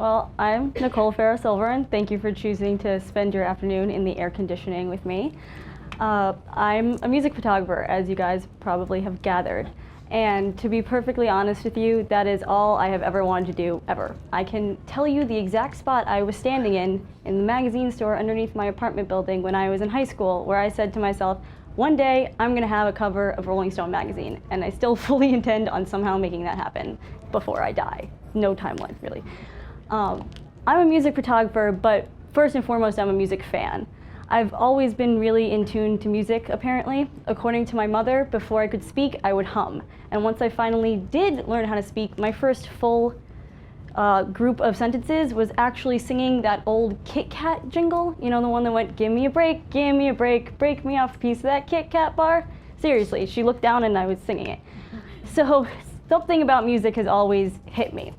Well, I'm Nicole Fara, and thank you for choosing to spend your afternoon in the air conditioning with me. I'm a music photographer, as you guys probably have gathered. And to be perfectly honest with you, that is all I have ever wanted to do, ever. I can tell you the exact spot I was standing in the magazine store underneath my apartment building when I was in high school, where I said to myself, one day I'm gonna have a cover of Rolling Stone magazine, and I still fully intend on somehow making that happen before I die. No timeline, really. I'm a music photographer, but first and foremost, I'm a music fan. I've always been really in tune to music, apparently. According to my mother, before I could speak, I would hum. And once I finally did learn how to speak, my first full group of sentences was actually singing that old Kit Kat jingle. You know, the one that went, give me a break, break me off a piece of that Kit Kat bar. Seriously, she looked down and I was singing it. So something about music has always hit me.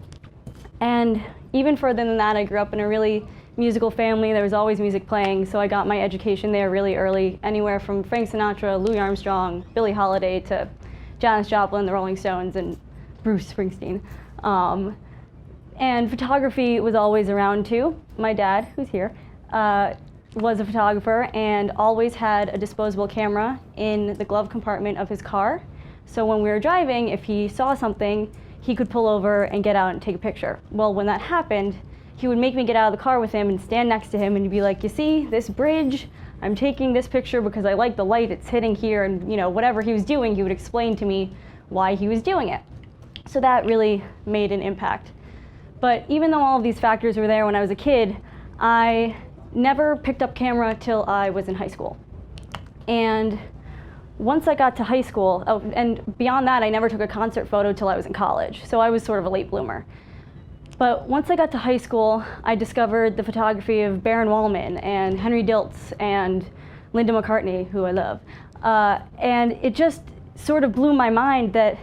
And even further than that, I grew up in a really musical family. There was always music playing, so I got my education there really early, anywhere from Frank Sinatra, Louis Armstrong, Billie Holiday, to Janis Joplin, the Rolling Stones, and Bruce Springsteen. And photography was always around too. My dad, who's here, was a photographer and always had a disposable camera in the glove compartment of his car. So when we were driving, if he saw something, he could pull over and get out and take a picture. Well, when that happened, he would make me get out of the car with him and stand next to him and he'd be like, you see this bridge? I'm taking this picture because I like the light it's hitting here, and you know, whatever he was doing, he would explain to me why he was doing it. So that really made an impact. But even though all of these factors were there when I was a kid, I never picked up camera till I was in high school. And once I got to high school, and beyond that, I never took a concert photo till I was in college. So I was sort of a late bloomer. But once I got to high school, I discovered the photography of Baron Wallman and Henry Diltz and Linda McCartney, who I love. And it just sort of blew my mind that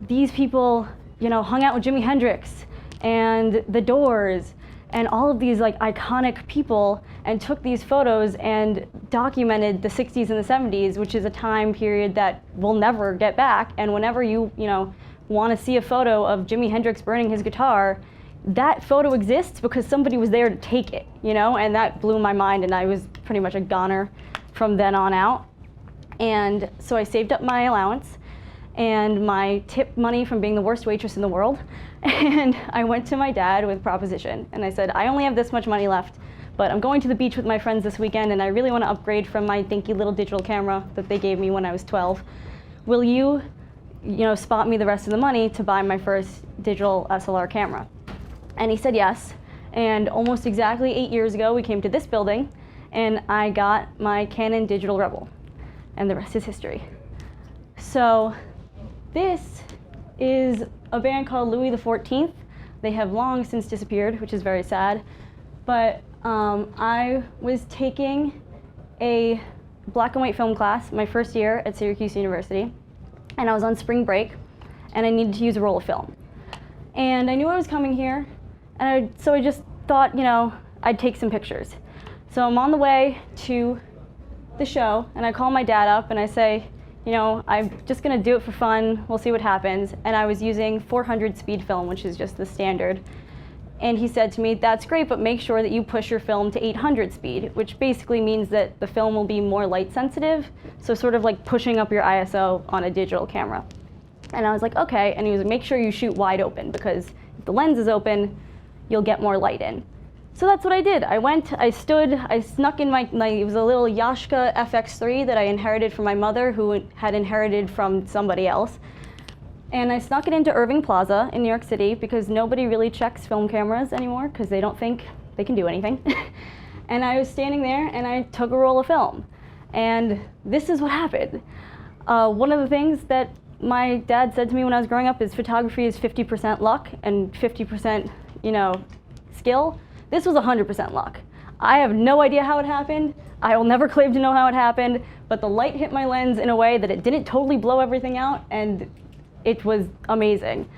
these people, you know, hung out with Jimi Hendrix and The Doors and all of these like iconic people, and took these photos and documented the 60s and the 70s, which is a time period that we'll never get back. And whenever you want to see a photo of Jimi Hendrix burning his guitar, that photo exists because somebody was there to take it, you know? And that blew my mind, and I was pretty much a goner from then on out. And so I saved up my allowance and my tip money from being the worst waitress in the world. And I went to my dad with a proposition. And I said, I only have this much money left, but I'm going to the beach with my friends this weekend, and I really want to upgrade from my dinky little digital camera that they gave me when I was 12. Will you, spot me the rest of the money to buy my first digital SLR camera? And he said yes. And almost exactly 8 years ago, we came to this building, and I got my Canon Digital Rebel. And the rest is history. So this is a band called Louis XIV. They have long since disappeared, which is very sad. But I was taking a black and white film class my first year at Syracuse University, and I was on spring break, and I needed to use a roll of film. And I knew I was coming here, and so I just thought, I'd take some pictures. So I'm on the way to the show, and I call my dad up, and I say, I'm just gonna do it for fun, we'll see what happens. And I was using 400 speed film, which is just the standard. And he said to me, that's great, but make sure that you push your film to 800 speed, which basically means that the film will be more light sensitive, so sort of like pushing up your ISO on a digital camera. And I was like, okay, and he was like, make sure you shoot wide open, because if the lens is open, you'll get more light in. So that's what I did. I went, I stood, I snuck in it was a little Yashica FX3 that I inherited from my mother, who had inherited from somebody else. And I snuck it into Irving Plaza in New York City, because nobody really checks film cameras anymore, because they don't think they can do anything. And I was standing there, and I took a roll of film. And this is what happened. One of the things that my dad said to me when I was growing up is photography is 50% luck and 50%, skill. This was 100% luck. I have no idea how it happened. I will never claim to know how it happened, but the light hit my lens in a way that it didn't totally blow everything out, and it was amazing.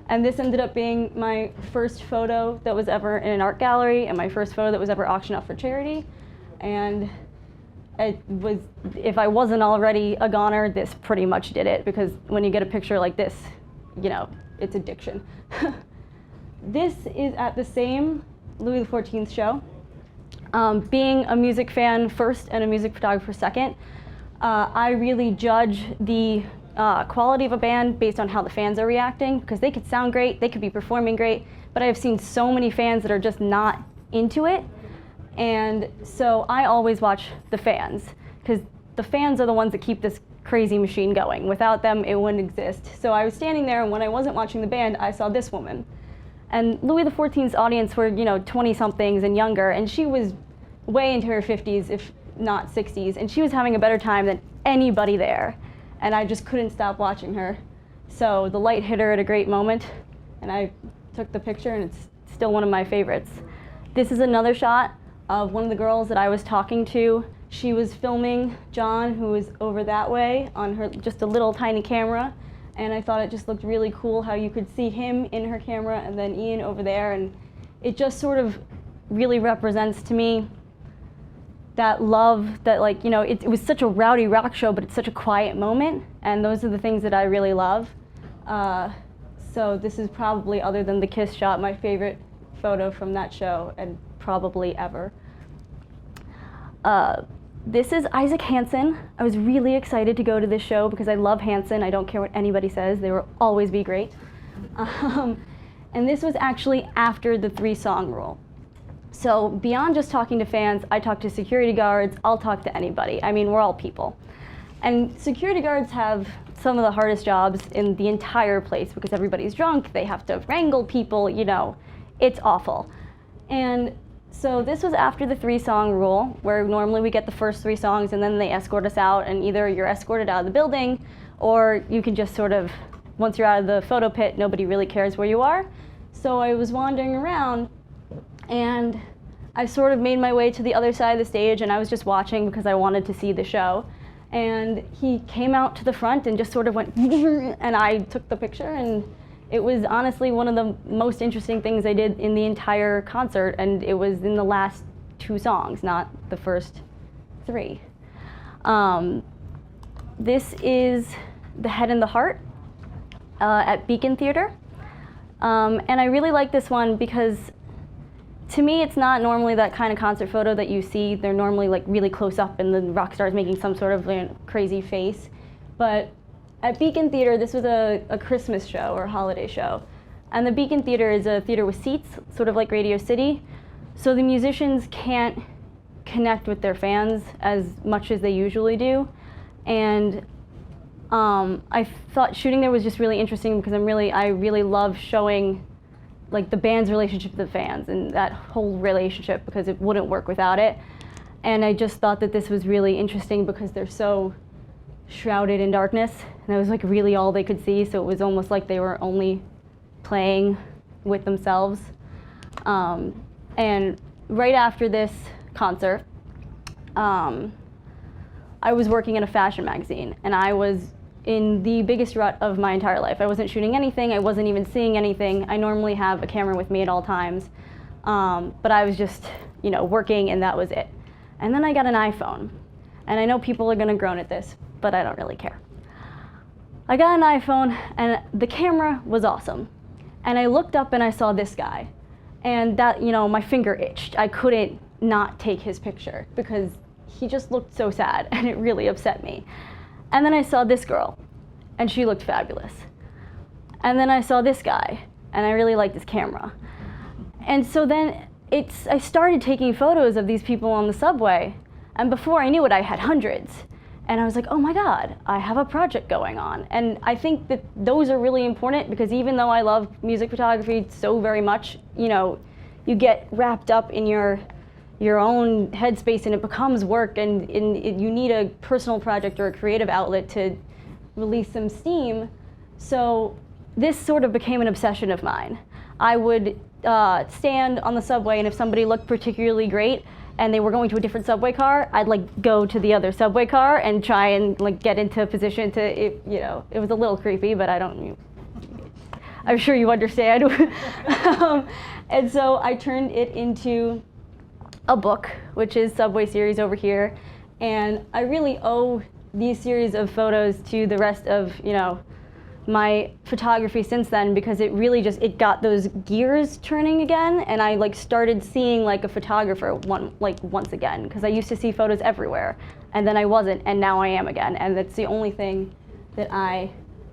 And this ended up being my first photo that was ever in an art gallery, and my first photo that was ever auctioned off for charity. And it was, if I wasn't already a goner, this pretty much did it, because when you get a picture like this, it's addiction. this is at the same Louis XIV show. Being a music fan first and a music photographer second, I really judge the quality of a band based on how the fans are reacting, because they could sound great, they could be performing great, but I have seen so many fans that are just not into it. And so I always watch the fans, because the fans are the ones that keep this crazy machine going. Without them, it wouldn't exist. So I was standing there, and when I wasn't watching the band, I saw this woman. And Louis XIV's audience were, 20-somethings and younger, and she was way into her 50s, if not 60s, and she was having a better time than anybody there. And I just couldn't stop watching her. So the light hit her at a great moment, and I took the picture, and it's still one of my favorites. This is another shot of one of the girls that I was talking to. She was filming John, who was over that way, on her just a little tiny camera, and I thought it just looked really cool how you could see him in her camera and then Ian over there, and it just sort of really represents to me that love that, it was such a rowdy rock show, but it's such a quiet moment, and those are the things that I really love. So this is probably, other than the kiss shot, my favorite photo from that show, and probably ever. This is Isaac Hansen. I was really excited to go to this show because I love Hansen. I don't care what anybody says. They will always be great. And this was actually after the 3-song rule. So beyond just talking to fans, I talk to security guards. I'll talk to anybody. I mean, we're all people. And security guards have some of the hardest jobs in the entire place because everybody's drunk. They have to wrangle people, it's awful. And so this was after the 3-song rule, where normally we get the first 3 songs and then they escort us out, and either you're escorted out of the building or you can just sort of, once you're out of the photo pit, nobody really cares where you are. So I was wandering around, and I sort of made my way to the other side of the stage, and I was just watching because I wanted to see the show. And he came out to the front and just sort of went, and I took the picture, and it was honestly one of the most interesting things I did in the entire concert, and it was in the last 2 songs, not the first 3. This is The Head and the Heart at Beacon Theater. And I really like this one because, to me, it's not normally that kind of concert photo that you see. They're normally really close up and the rock star is making some sort of crazy face. But at Beacon Theater, this was a Christmas show or holiday show. And the Beacon Theater is a theater with seats, sort of like Radio City. So the musicians can't connect with their fans as much as they usually do. And I thought shooting there was just really interesting because I really love showing the band's relationship to the fans and that whole relationship, because it wouldn't work without it. And I just thought that this was really interesting because they're so shrouded in darkness, and that was really all they could see, so it was almost like they were only playing with themselves. And right after this concert, I was working in a fashion magazine, and I was in the biggest rut of my entire life. I wasn't shooting anything, I wasn't even seeing anything. I normally have a camera with me at all times, but I was just, working, and that was it. And then I got an iPhone, and I know people are gonna groan at this, but I don't really care. I got an iPhone, and the camera was awesome. And I looked up and I saw this guy, and that, my finger itched. I couldn't not take his picture because he just looked so sad, and it really upset me. And then I saw this girl, and she looked fabulous. And then I saw this guy, and I really liked his camera. And so then I started taking photos of these people on the subway, and before I knew it, I had hundreds. And I was like, oh my God, I have a project going on. And I think that those are really important because even though I love music photography so very much, you get wrapped up in your own headspace and it becomes work, and you need a personal project or a creative outlet to release some steam. So this sort of became an obsession of mine. I would stand on the subway, and if somebody looked particularly great and they were going to a different subway car, I'd go to the other subway car and try and get into a position to, it was a little creepy, but I'm sure you understand. And so I turned it into a book, which is Subway Series over here. And I really owe these series of photos to the rest of, my photography since then, because it really just, it got those gears turning again, and I like started seeing like a photographer once again, because I used to see photos everywhere, and then I wasn't, and now I am again, and that's the only thing that I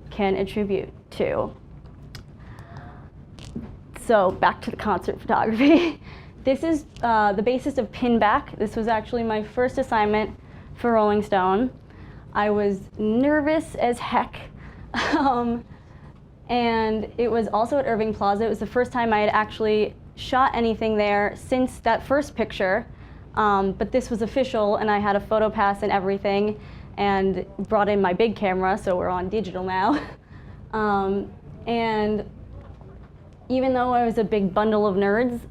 can attribute to. So back to the concert photography. This is the basis of Pinback. This was actually my first assignment for Rolling Stone. I was nervous as heck. And it was also at Irving Plaza. It was the first time I had actually shot anything there since that first picture. But this was official, and I had a photo pass and everything, and brought in my big camera, so we're on digital now. And even though I was a big bundle of nerves,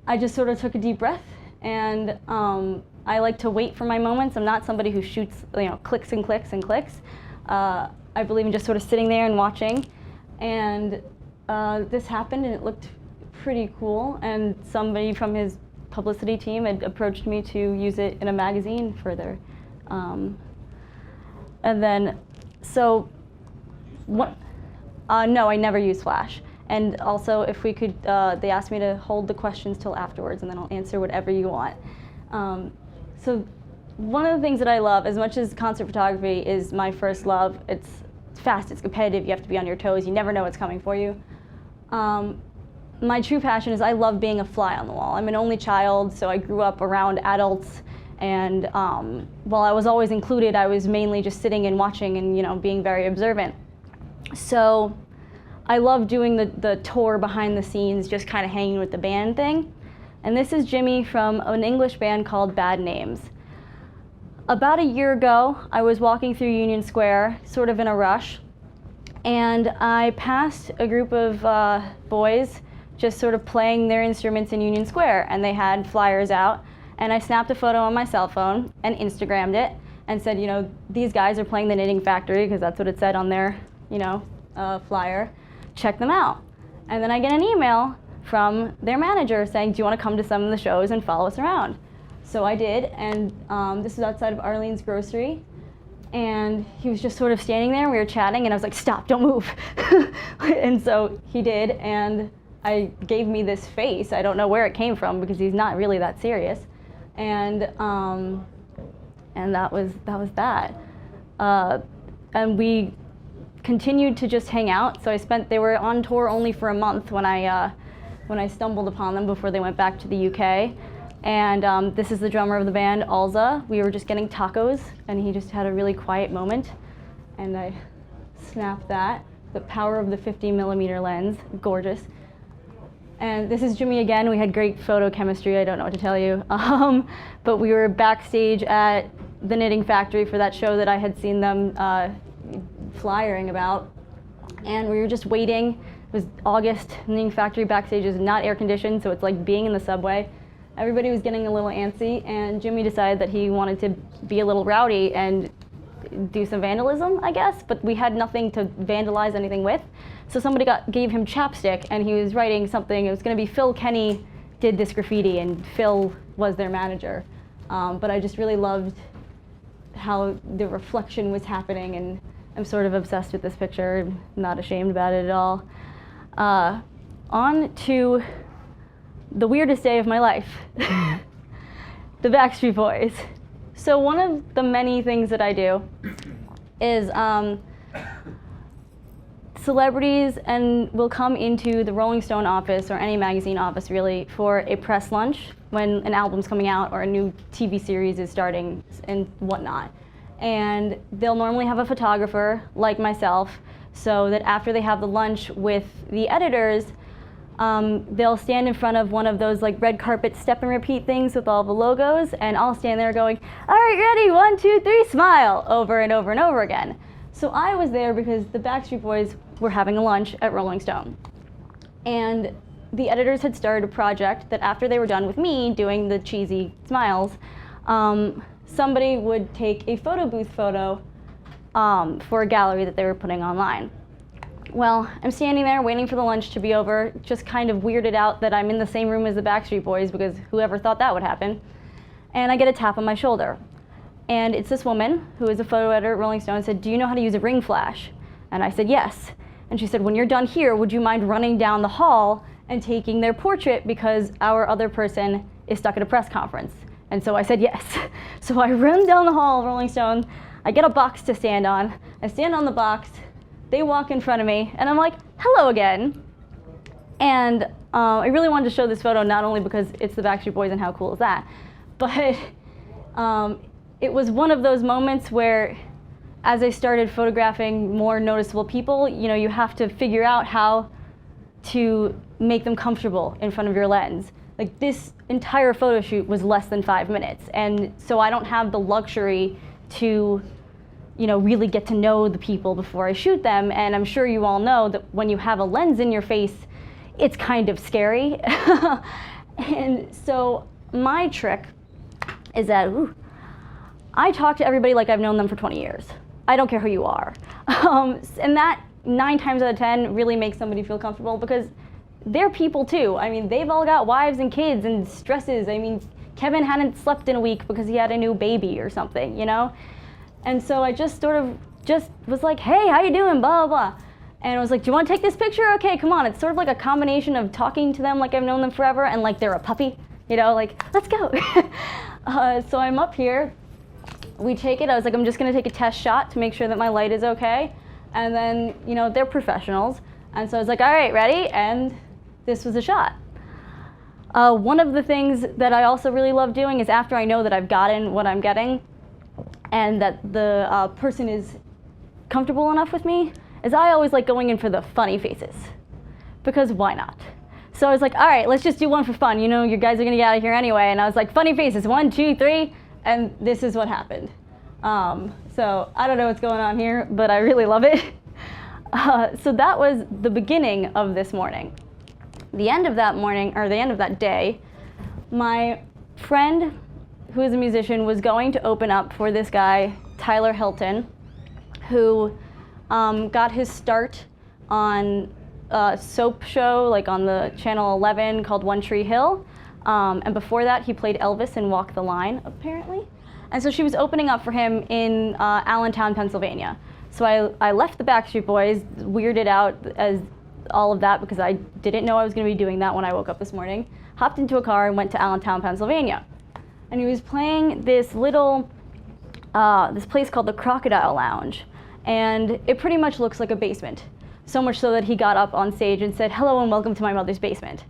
I just sort of took a deep breath, and I like to wait for my moments. I'm not somebody who shoots, clicks and clicks and clicks. I believe in just sort of sitting there and watching. And this happened, and it looked pretty cool. And somebody from his publicity team had approached me to use it in a magazine further. And then, so, what? No, I never use Flash. And also, if we could, they asked me to hold the questions till afterwards, and then I'll answer whatever you want. So one of the things that I love, as much as concert photography is my first love, it's fast, it's competitive, you have to be on your toes, you never know what's coming for you. My true passion is I love being a fly on the wall. I'm an only child, so I grew up around adults, and while I was always included, I was mainly just sitting and watching and being very observant. So I love doing the tour behind the scenes, just kind of hanging with the band thing. And this is Jimmy from an English band called Bad Names. About a year ago, I was walking through Union Square, sort of in a rush, and I passed a group of boys just sort of playing their instruments in Union Square, and they had flyers out, and I snapped a photo on my cell phone and Instagrammed it and said, these guys are playing the Knitting Factory, because that's what it said on their, flyer. Check them out. And then I get an email from their manager saying, do you want to come to some of the shows and follow us around? So I did, and this was outside of Arlene's Grocery, and he was just sort of standing there, and we were chatting, and I was like, stop, don't move. And so he did, and I gave me this face. I don't know where it came from, because he's not really that serious. And that was that. And we continued to just hang out. So they were on tour only for a month when I stumbled upon them before they went back to the UK. And this is the drummer of the band, Alza. We were just getting tacos, and he just had a really quiet moment. And I snapped that. The power of the 50mm lens, gorgeous. And this is Jimmy again. We had great photo chemistry, I don't know what to tell you. But we were backstage at the Knitting Factory for that show that I had seen them flyering about. And we were just waiting. It was August. Knitting Factory backstage is not air conditioned, so it's like being in the subway. Everybody was getting a little antsy, and Jimmy decided that he wanted to be a little rowdy and do some vandalism, I guess, but we had nothing to vandalize anything with. So somebody gave him chapstick, and he was writing something. It was going to be Phil Kenny did this graffiti, and Phil was their manager. But I just really loved how the reflection was happening, and I'm sort of obsessed with this picture. I'm not ashamed about it at all. On to the weirdest day of my life, the Backstreet Boys. So one of the many things that I do is celebrities will come into the Rolling Stone office, or any magazine office really, for a press lunch when an album's coming out or a new TV series is starting and whatnot. And they'll normally have a photographer like myself, so that after they have the lunch with the editors, they'll stand in front of one of those like red carpet step and repeat things with all the logos, and I'll stand there going, all right, ready, 1, 2, 3, smile, over and over and over again. So I was there because the Backstreet Boys were having a lunch at Rolling Stone. And the editors had started a project that after they were done with me doing the cheesy smiles, somebody would take a photo booth photo for a gallery that they were putting online. Well, I'm standing there waiting for the lunch to be over, just kind of weirded out that I'm in the same room as the Backstreet Boys, because whoever thought that would happen. And I get a tap on my shoulder. And it's this woman who is a photo editor at Rolling Stone and said, do you know how to use a ring flash? And I said, yes. And she said, when you're done here, would you mind running down the hall and taking their portrait because our other person is stuck at a press conference? And so I said yes. So I run down the hall of Rolling Stone, I get a box to stand on, I stand on the box, they walk in front of me, and I'm like, hello again. And I really wanted to show this photo not only because it's the Backstreet Boys and how cool is that, but it was one of those moments where as I started photographing more noticeable people, you have to figure out how to make them comfortable in front of your lens. Like this entire photo shoot was less than 5 minutes, and so I don't have the luxury to really get to know the people before I shoot them. And I'm sure you all know that when you have a lens in your face, it's kind of scary. And so my trick is that I talk to everybody like I've known them for 20 years. I don't care who you are. And that 9 times out of 10 really makes somebody feel comfortable because they're people too. I mean, they've all got wives and kids and stresses. I mean, Kevin hadn't slept in a week because he had a new baby or something, And so I just sort of was like, hey, how you doing, blah, blah, blah. And I was like, do you want to take this picture? Okay, come on. It's sort of like a combination of talking to them like I've known them forever and like they're a puppy, like, let's go. So I'm up here. We take it. I was like, I'm just going to take a test shot to make sure that my light is okay. And then, they're professionals. And so I was like, all right, ready? And this was a shot. One of the things that I also really love doing is after I know that I've gotten what I'm getting and that the person is comfortable enough with me, is I always like going in for the funny faces. Because why not? So I was like, all right, let's just do one for fun. You guys are going to get out of here anyway. And I was like, funny faces, 1, 2, 3. And this is what happened. So I don't know what's going on here, but I really love it. So that was the beginning of this morning. The end of that morning, or the end of that day, my friend, who is a musician, was going to open up for this guy, Tyler Hilton, who got his start on a soap show, like on the Channel 11 called One Tree Hill. And before that, he played Elvis in Walk the Line, apparently. And so she was opening up for him in Allentown, Pennsylvania. So I left the Backstreet Boys, weirded out as all of that because I didn't know I was going to be doing that when I woke up this morning, hopped into a car and went to Allentown, Pennsylvania. And he was playing this little, this place called the Crocodile Lounge. And it pretty much looks like a basement. So much so that he got up on stage and said, hello and welcome to my mother's basement.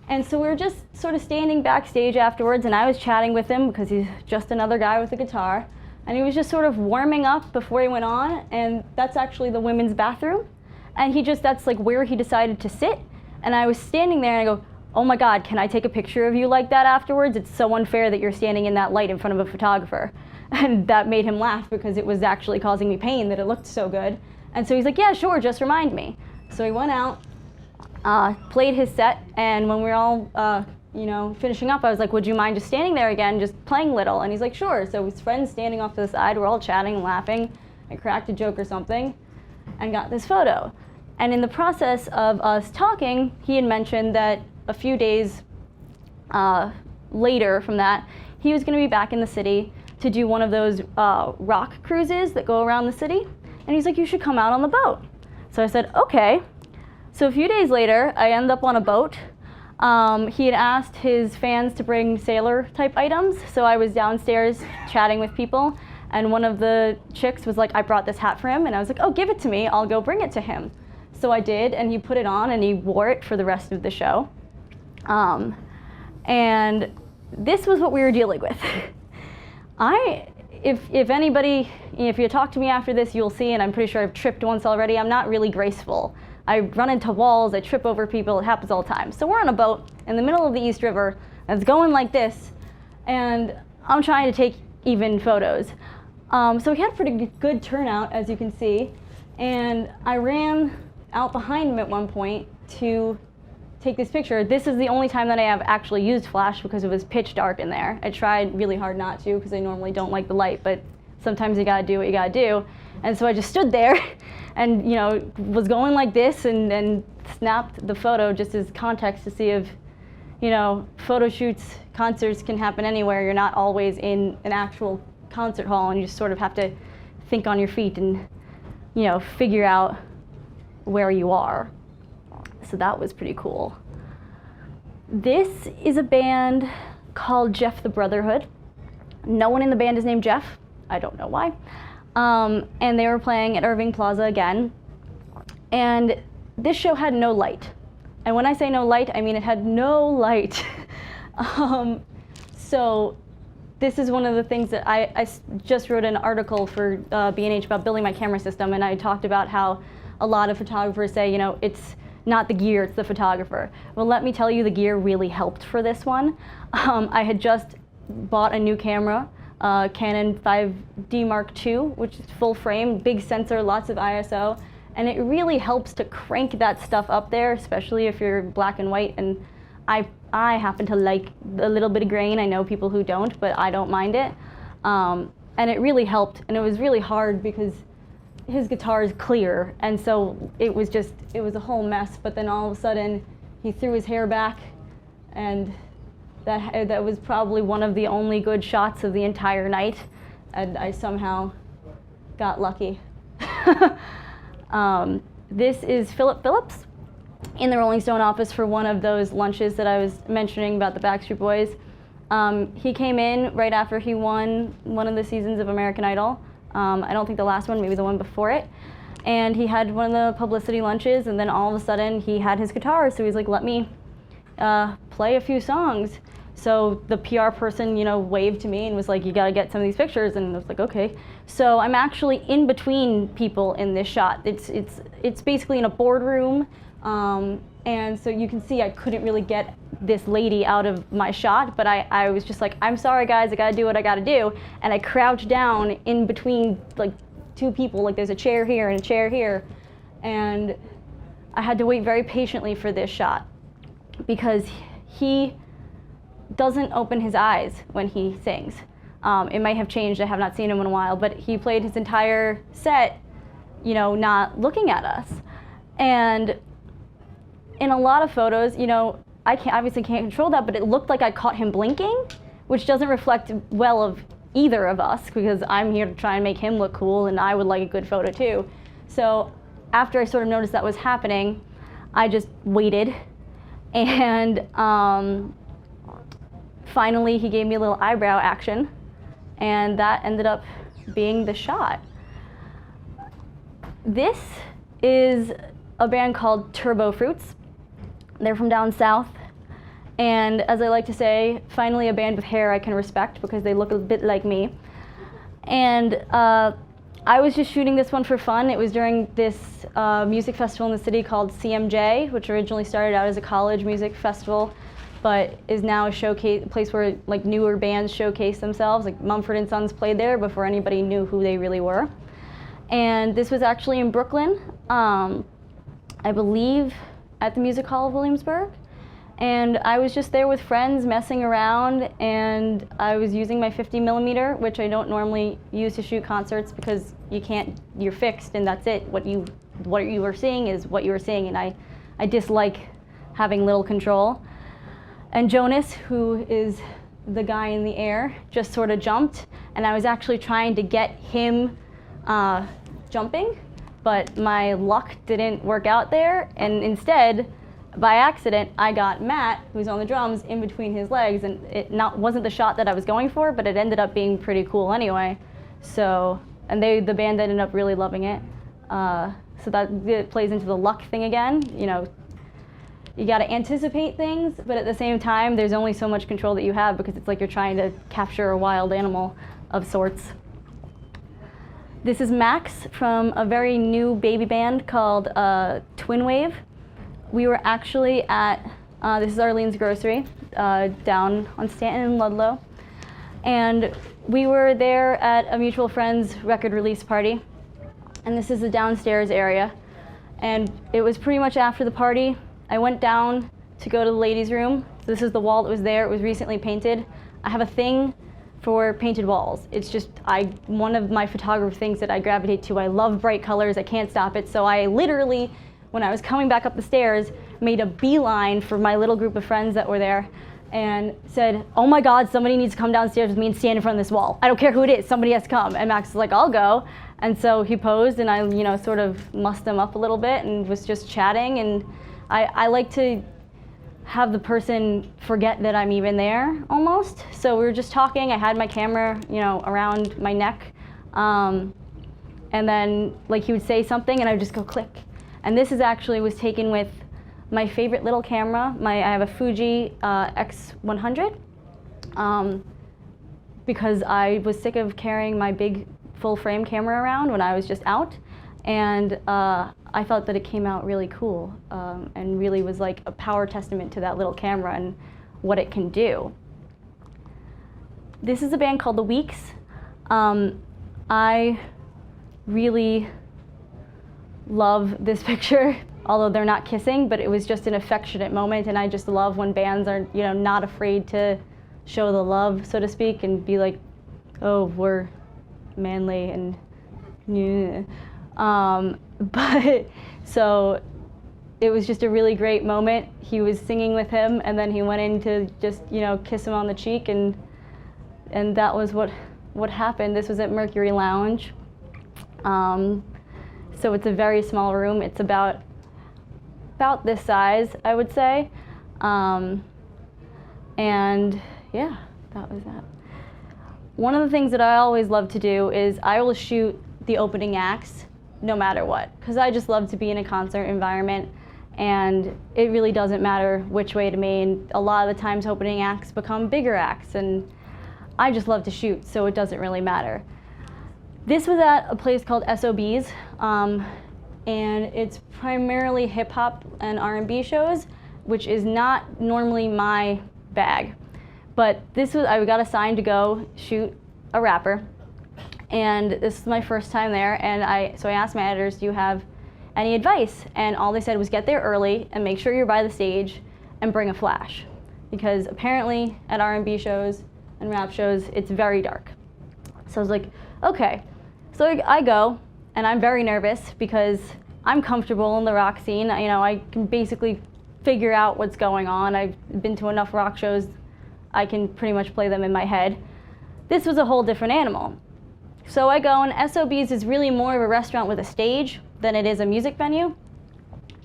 And so we were just sort of standing backstage afterwards, and I was chatting with him because he's just another guy with a guitar. And he was just sort of warming up before he went on, and that's actually the women's bathroom. And that's like where he decided to sit. And I was standing there and I go, oh my God, can I take a picture of you like that afterwards? It's so unfair that you're standing in that light in front of a photographer. And that made him laugh because it was actually causing me pain that it looked so good. And so he's like, yeah, sure, just remind me. So he went out, played his set, and when we were all finishing up, I was like, would you mind just standing there again, just playing little? And he's like, sure. So his friends standing off to the side, we're all chatting and laughing. I cracked a joke or something and got this photo. And in the process of us talking, he had mentioned that a few days later from that, he was going to be back in the city to do one of those rock cruises that go around the city. And he's like, you should come out on the boat. So I said, okay. So a few days later, I end up on a boat. He had asked his fans to bring sailor type items. So I was downstairs chatting with people. And one of the chicks was like, I brought this hat for him. And I was like, oh, give it to me. I'll go bring it to him. So I did, and he put it on, and he wore it for the rest of the show. And this was what we were dealing with. If anybody, if you talk to me after this, you'll see, and I'm pretty sure I've tripped once already, I'm not really graceful. I run into walls, I trip over people, it happens all the time. So we're on a boat in the middle of the East River, and it's going like this, and I'm trying to take even photos. So we had a pretty good turnout, as you can see, and I ran out behind him at one point to take this picture. This is the only time that I have actually used flash because it was pitch dark in there. I tried really hard not to because I normally don't like the light, but sometimes you gotta do what you gotta do. And so I just stood there and was going like this and snapped the photo just as context to see if photo shoots, concerts can happen anywhere. You're not always in an actual concert hall, and you just sort of have to think on your feet and, you know, figure out where you are. So that was pretty cool. This is a band called Jeff the Brotherhood. No one in the band is named Jeff. I don't know why. And they were playing at Irving Plaza again. And this show had no light. And when I say no light, I mean it had no light. So this is one of the things that I just wrote an article for B&H about building my camera system, and I talked about how a lot of photographers say, you know, it's not the gear, it's the photographer. Well, let me tell you, the gear really helped for this one. I had just bought a new camera, Canon 5D Mark II, which is full frame, big sensor, lots of ISO, and it really helps to crank that stuff up there, especially if you're black and white. And I happen to like a little bit of grain. I know people who don't, but I don't mind it. And it really helped, and it was really hard because his guitar is clear, and so it was a whole mess. But then all of a sudden, he threw his hair back, and that was probably one of the only good shots of the entire night, and I somehow got lucky. This is Philip Phillips in the Rolling Stone office for one of those lunches that I was mentioning about the Backstreet Boys. He came in right after he won one of the seasons of American Idol. I don't think the last one, maybe the one before it. And he had one of the publicity lunches, and then all of a sudden he had his guitar, so he's like, let me play a few songs. So the PR person, you know, waved to me and was like, you gotta get some of these pictures, and I was like, okay. So I'm actually in between people in this shot. It's basically in a boardroom, and so you can see I couldn't really get this lady out of my shot, but I was just like, I'm sorry guys, I gotta do what I gotta do, and I crouched down in between like two people, like there's a chair here and a chair here, and I had to wait very patiently for this shot because he doesn't open his eyes when he sings. It might have changed, I have not seen him in a while, but he played his entire set, you know, not looking at us. And in a lot of photos, you know, I obviously can't control that, but it looked like I caught him blinking, which doesn't reflect well of either of us, because I'm here to try and make him look cool, and I would like a good photo too. So after I sort of noticed that was happening, I just waited, and finally he gave me a little eyebrow action, and that ended up being the shot. This is a band called Turbo Fruits. They're from down south, and as I like to say, finally a band with hair I can respect because they look a bit like me. And I was just shooting this one for fun. It was during this music festival in the city called CMJ, which originally started out as a college music festival, but is now a place where like newer bands showcase themselves. Like Mumford & Sons played there before anybody knew who they really were. And this was actually in Brooklyn, I believe at the Music Hall of Williamsburg. And I was just there with friends messing around, and I was using my 50mm, which I don't normally use to shoot concerts because you're fixed and that's it. What you were seeing is what you were seeing, and I dislike having little control. And Jonas, who is the guy in the air, just sort of jumped, and I was actually trying to get him jumping, but my luck didn't work out there, and instead, by accident, I got Matt, who's on the drums, in between his legs, and it wasn't the shot that I was going for, but it ended up being pretty cool anyway. So, and the band ended up really loving it. So that plays into the luck thing again. You know, you got to anticipate things, but at the same time, there's only so much control that you have because it's like you're trying to capture a wild animal of sorts. This is Max from a very new baby band called Twin Wave. We were actually at, this is Arlene's Grocery, down on Stanton and Ludlow. And we were there at a mutual friend's record release party. And this is the downstairs area. And it was pretty much after the party. I went down to go to the ladies' room. This is the wall that was there. It was recently painted. I have a thing for painted walls. It's just one of my photography things that I gravitate to. I love bright colors. I can't stop it. So I literally, when I was coming back up the stairs, made a beeline for my little group of friends that were there and said, "Oh my God, somebody needs to come downstairs with me and stand in front of this wall. I don't care who it is, somebody has to come." And Max was like, "I'll go." And so he posed, and I, sort of mussed him up a little bit and was just chatting. And I like to have the person forget that I'm even there, almost. So we were just talking. I had my camera, around my neck. And then, he would say something, and I would just go click. And this was taken with my favorite little camera. I have a Fuji X100 because I was sick of carrying my big full frame camera around when I was just out, and I thought that it came out really cool and really was like a power testament to that little camera and what it can do. This is a band called The Weeks. I really love this picture, although they're not kissing, but it was just an affectionate moment, and I just love when bands are, not afraid to show the love, so to speak, and be like, "Oh, we're manly," and yeah. But so it was just a really great moment. He was singing with him, and then he went in to just, kiss him on the cheek, and that was what happened. This was at Mercury Lounge. So it's a very small room. It's about this size, I would say. And yeah, that was that. One of the things that I always love to do is I will shoot the opening acts no matter what, because I just love to be in a concert environment, and it really doesn't matter which way to me. And a lot of the times opening acts become bigger acts, and I just love to shoot, so it doesn't really matter. This was at a place called SOB's, and it's primarily hip hop and R&B shows, which is not normally my bag. But I got assigned to go shoot a rapper, and this is my first time there. And so I asked my editors, "Do you have any advice?" And all they said was, "Get there early and make sure you're by the stage and bring a flash," because apparently at R&B shows and rap shows, it's very dark. So I was like, okay. So I go, and I'm very nervous because I'm comfortable in the rock scene. I can basically figure out what's going on. I've been to enough rock shows, I can pretty much play them in my head. This was a whole different animal. So I go, and SOB's is really more of a restaurant with a stage than it is a music venue.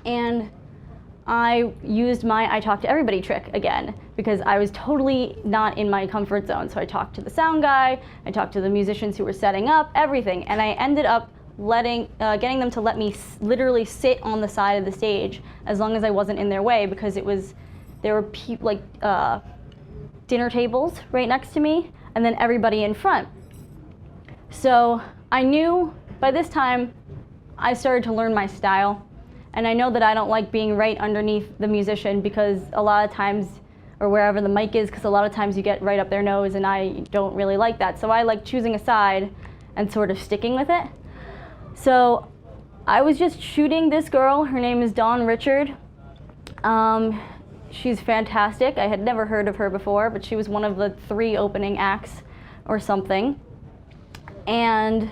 And I used my I talk to everybody trick again, because I was totally not in my comfort zone. So I talked to the sound guy, I talked to the musicians who were setting up, everything, and I ended up getting them to let me literally sit on the side of the stage as long as I wasn't in their way, because there were dinner tables right next to me, and then everybody in front. So I knew by this time I started to learn my style. And I know that I don't like being right underneath the musician, because a lot of times, or wherever the mic is, because a lot of times you get right up their nose, and I don't really like that. So I like choosing a side and sort of sticking with it. So I was just shooting this girl. Her name is Dawn Richard. She's fantastic. I had never heard of her before, but she was one of the 3 opening acts or something. And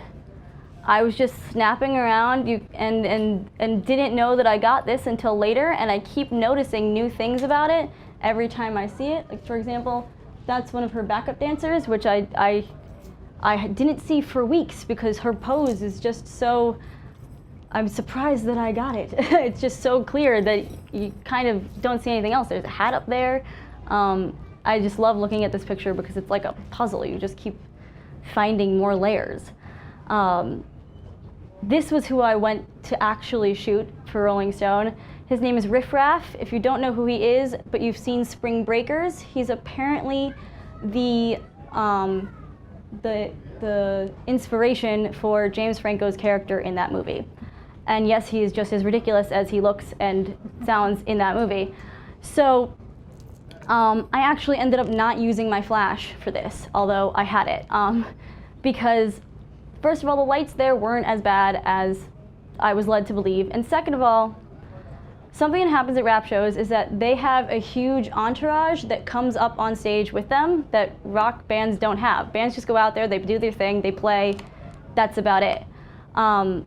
I was just snapping around and didn't know that I got this until later, and I keep noticing new things about it every time I see it. Like, for example, that's one of her backup dancers, which I didn't see for weeks, because her pose is just so, I'm surprised that I got it. It's just so clear that you kind of don't see anything else. There's a hat up there. I just love looking at this picture because it's like a puzzle. You just keep finding more layers. This was who I went to actually shoot for Rolling Stone. His name is Riff Raff. If you don't know who he is, but you've seen Spring Breakers, he's apparently the inspiration for James Franco's character in that movie. And yes, he is just as ridiculous as he looks and sounds in that movie. So I actually ended up not using my flash for this, although I had it, because first of all, the lights there weren't as bad as I was led to believe. And second of all, something that happens at rap shows is that they have a huge entourage that comes up on stage with them that rock bands don't have. Bands just go out there, they do their thing, they play, that's about it.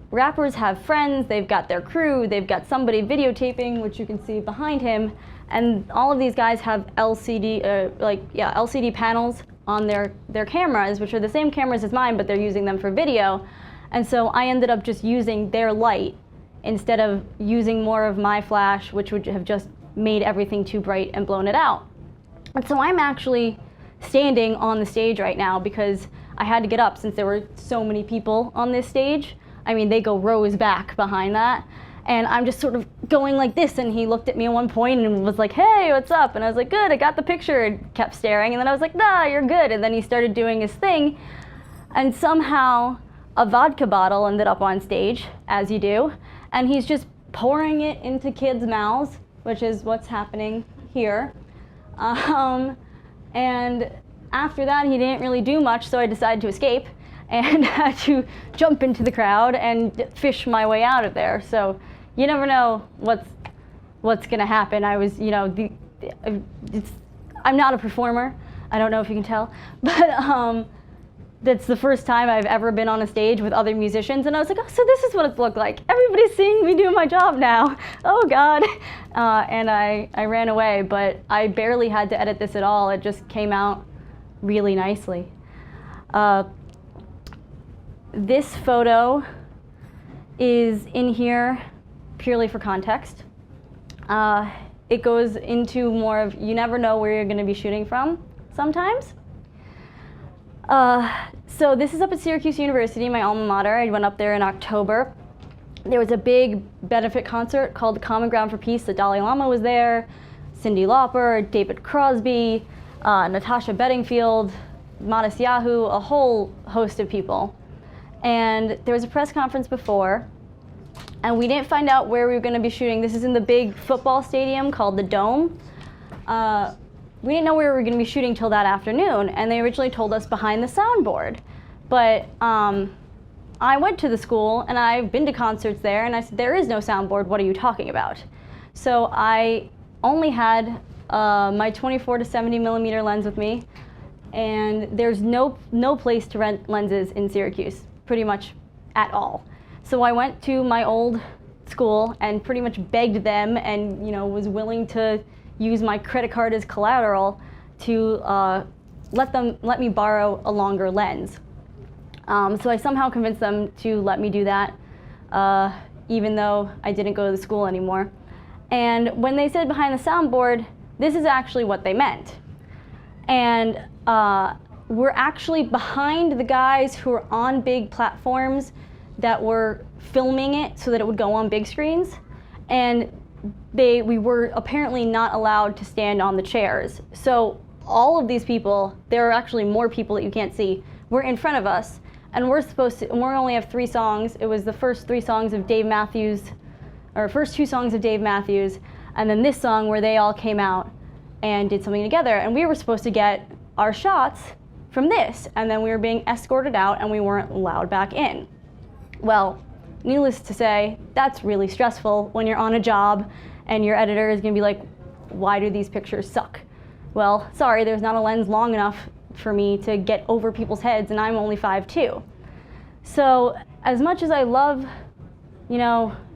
Rappers have friends, they've got their crew, they've got somebody videotaping, which you can see behind him, And all of these guys have LCD panels on their cameras, which are the same cameras as mine, but they're using them for video. And so I ended up just using their light instead of using more of my flash, which would have just made everything too bright and blown it out. And so I'm actually standing on the stage right now because I had to get up since there were so many people on this stage. I mean, they go rows back behind that. And I'm just sort of going like this, and he looked at me at one point and was like, hey, what's up? And I was like, good, I got the picture, and kept staring. And then I was like, nah, you're good. And then he started doing his thing, and somehow a vodka bottle ended up on stage, as you do, and he's just pouring it into kids' mouths, which is what's happening here. And after that, he didn't really do much, so I decided to escape and had to jump into the crowd and fish my way out of there. So you never know what's gonna happen. I was, I'm not a performer. I don't know if you can tell, but that's the first time I've ever been on a stage with other musicians, and I was like, oh, so this is what it looked like. Everybody's seeing me do my job now. Oh God. And I ran away, but I barely had to edit this at all. It just came out really nicely. This photo is in here purely for context. It goes into more of, you never know where you're gonna be shooting from sometimes. So this is up at Syracuse University, my alma mater. I went up there in October. There was a big benefit concert called the Common Ground for Peace. The Dalai Lama was there, Cyndi Lauper, David Crosby, Natasha Bedingfield, Modest Yahoo, a whole host of people. And there was a press conference before, and we didn't find out where we were going to be shooting. This is in the big football stadium called the Dome. We didn't know where we were going to be shooting till that afternoon, and they originally told us behind the soundboard. But I went to the school, and I've been to concerts there, and I said, there is no soundboard, what are you talking about? So I only had my 24 to 70 millimeter lens with me, and there's no place to rent lenses in Syracuse, pretty much at all. So I went to my old school and pretty much begged them, and was willing to use my credit card as collateral to let me borrow a longer lens. So I somehow convinced them to let me do that, even though I didn't go to the school anymore. And when they said behind the soundboard, this is actually what they meant. And we're actually behind the guys who are on big platforms that were filming it so that it would go on big screens. And we were apparently not allowed to stand on the chairs. So all of these people, there are actually more people that you can't see, were in front of us, and we only have 3 songs. It was the first 3 songs of Dave Matthews, or first 2 songs of Dave Matthews, and then this song where they all came out and did something together. And we were supposed to get our shots from this, and then we were being escorted out and we weren't allowed back in. Well, needless to say, that's really stressful when you're on a job and your editor is gonna be like, why do these pictures suck? Well, sorry, there's not a lens long enough for me to get over people's heads, and I'm only 5'2". So as much as I love,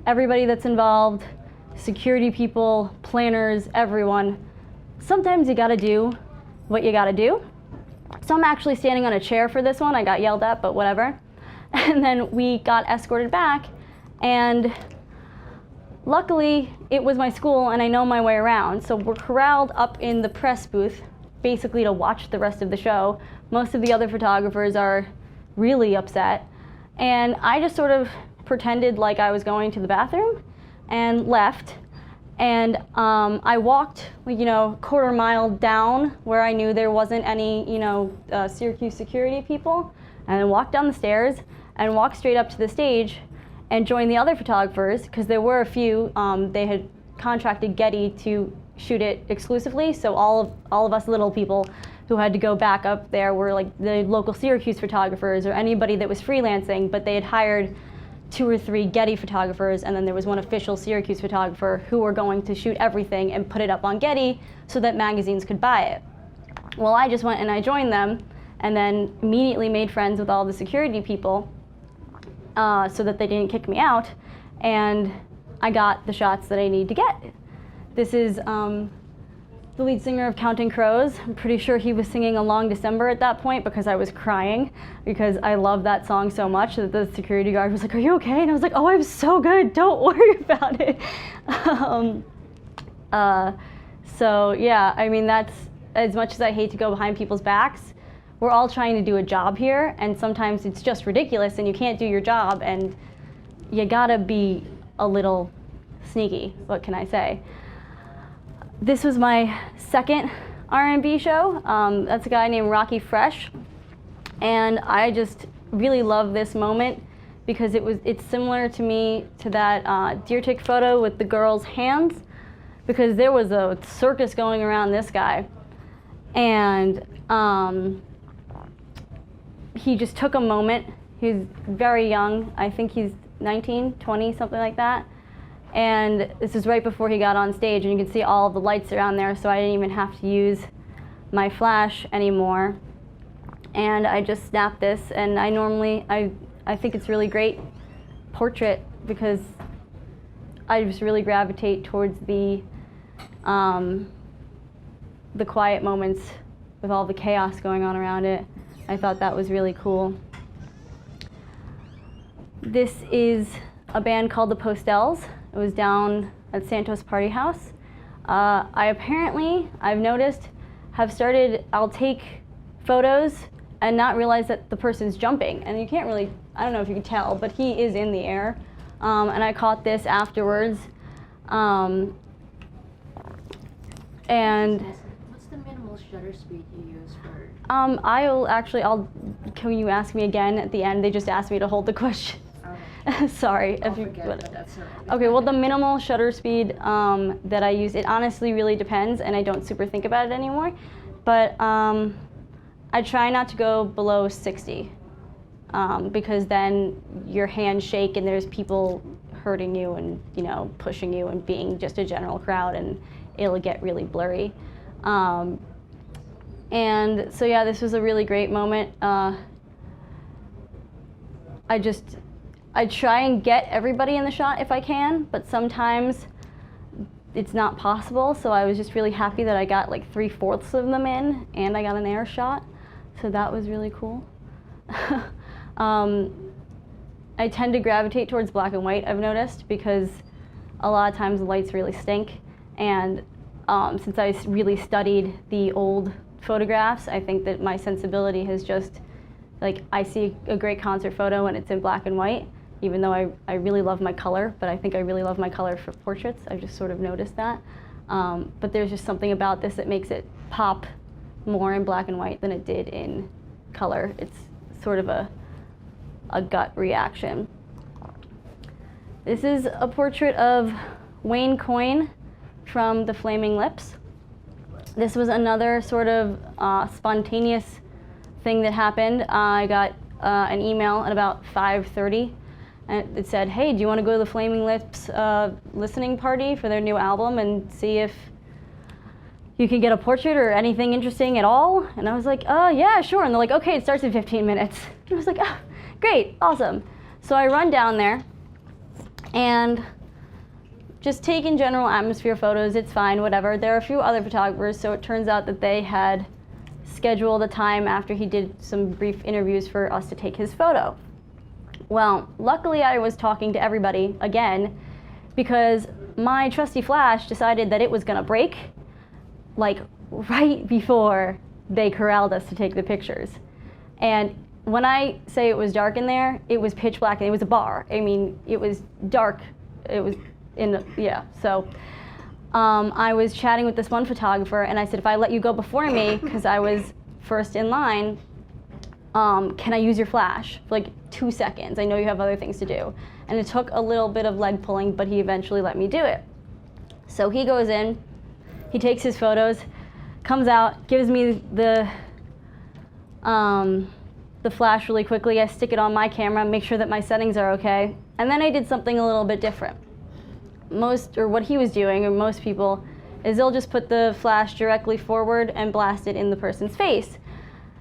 everybody that's involved, security people, planners, everyone, sometimes you gotta do what you gotta do. So I'm actually standing on a chair for this one. I got yelled at, but whatever. And then we got escorted back, and luckily it was my school and I know my way around. So we're corralled up in the press booth, basically to watch the rest of the show. Most of the other photographers are really upset. And I just sort of pretended like I was going to the bathroom and left. And I walked, quarter mile down where I knew there wasn't any, Syracuse security people, and then walked down the stairs and walked straight up to the stage and joined the other photographers, because there were a few. They had contracted Getty to shoot it exclusively, so all of us little people who had to go back up there were like the local Syracuse photographers or anybody that was freelancing, but they had hired 2 or 3 Getty photographers, and then there was one official Syracuse photographer who were going to shoot everything and put it up on Getty so that magazines could buy it. Well, I just went and I joined them, and then immediately made friends with all the security people so that they didn't kick me out, and I got the shots that I need to get. This is the lead singer of Counting Crows. I'm pretty sure he was singing A Long December at that point because I was crying because I love that song so much that the security guard was like, "Are you okay?" And I was like, "Oh, I'm so good, don't worry about it." So yeah, I mean, that's, as much as I hate to go behind people's backs, we're all trying to do a job here, and sometimes it's just ridiculous and you can't do your job, and you gotta be a little sneaky. What can I say? This was my second R&B show. That's a guy named Rocky Fresh, and I just really love this moment because it's similar to me to that deer tick photo with the girl's hands, because there was a circus going around this guy, and he just took a moment. He's very young. I think he's 19, 20, something like that. And this is right before he got on stage, and you can see all of the lights around there, so I didn't even have to use my flash anymore. And I just snapped this, and I think it's really great portrait because I just really gravitate towards the quiet moments with all the chaos going on around it. I thought that was really cool. This is a band called the Postels. It was down at Santos Party House. I've noticed, I'll take photos and not realize that the person's jumping. And you can't really, I don't know if you can tell, but he is in the air. And I caught this afterwards. And what's the minimal shutter speed you use for? Can you ask me again at the end? They just asked me to hold the question. Okay. Sorry. I'll forget, but that's all right. Okay, well, the minimal shutter speed that I use, it honestly really depends, and I don't super think about it anymore. But I try not to go below 60 because then your hands shake and there's people hurting you and, you know, pushing you and being just a general crowd, and it'll get really blurry. And so yeah, this was a really great moment. I try and get everybody in the shot if I can, but sometimes it's not possible, so I was just really happy that I got like 3/4 of them in, and I got an air shot, so that was really cool. I tend to gravitate towards black and white, I've noticed, because a lot of times the lights really stink, and since I really studied the old photographs, I think that my sensibility has just, like, I see a great concert photo when it's in black and white, even though I really love my color, but I think I really love my color for portraits. I've just sort of noticed that. But there's just something about this that makes it pop more in black and white than it did in color. It's sort of a gut reaction. This is a portrait of Wayne Coyne from the Flaming Lips. This was another sort of spontaneous thing that happened. I got an email at about 5:30, and it said, "Hey, do you want to go to the Flaming Lips listening party for their new album and see if you can get a portrait or anything interesting at all?" And I was like, "Oh, yeah, sure." And they're like, "Okay, it starts in 15 minutes. And I was like, "Oh, great, awesome." So I run down there and just taking general atmosphere photos. It's fine, whatever. There are a few other photographers, so it turns out that they had scheduled a time after he did some brief interviews for us to take his photo. Well, luckily I was talking to everybody again because my trusty flash decided that it was gonna break, like right before they corralled us to take the pictures. And when I say it was dark in there, it was pitch black, and it was a bar. I mean, it was dark. It was so I was chatting with this one photographer, and I said, if I let you go before me, because I was first in line, can I use your flash for like 2 seconds? I know you have other things to do. And it took a little bit of leg pulling, but he eventually let me do it. So he goes in, he takes his photos, comes out, gives me the flash really quickly. I stick it on my camera, make sure that my settings are okay, and then I did something a little bit different. What he was doing, or most people, is they'll just put the flash directly forward and blast it in the person's face.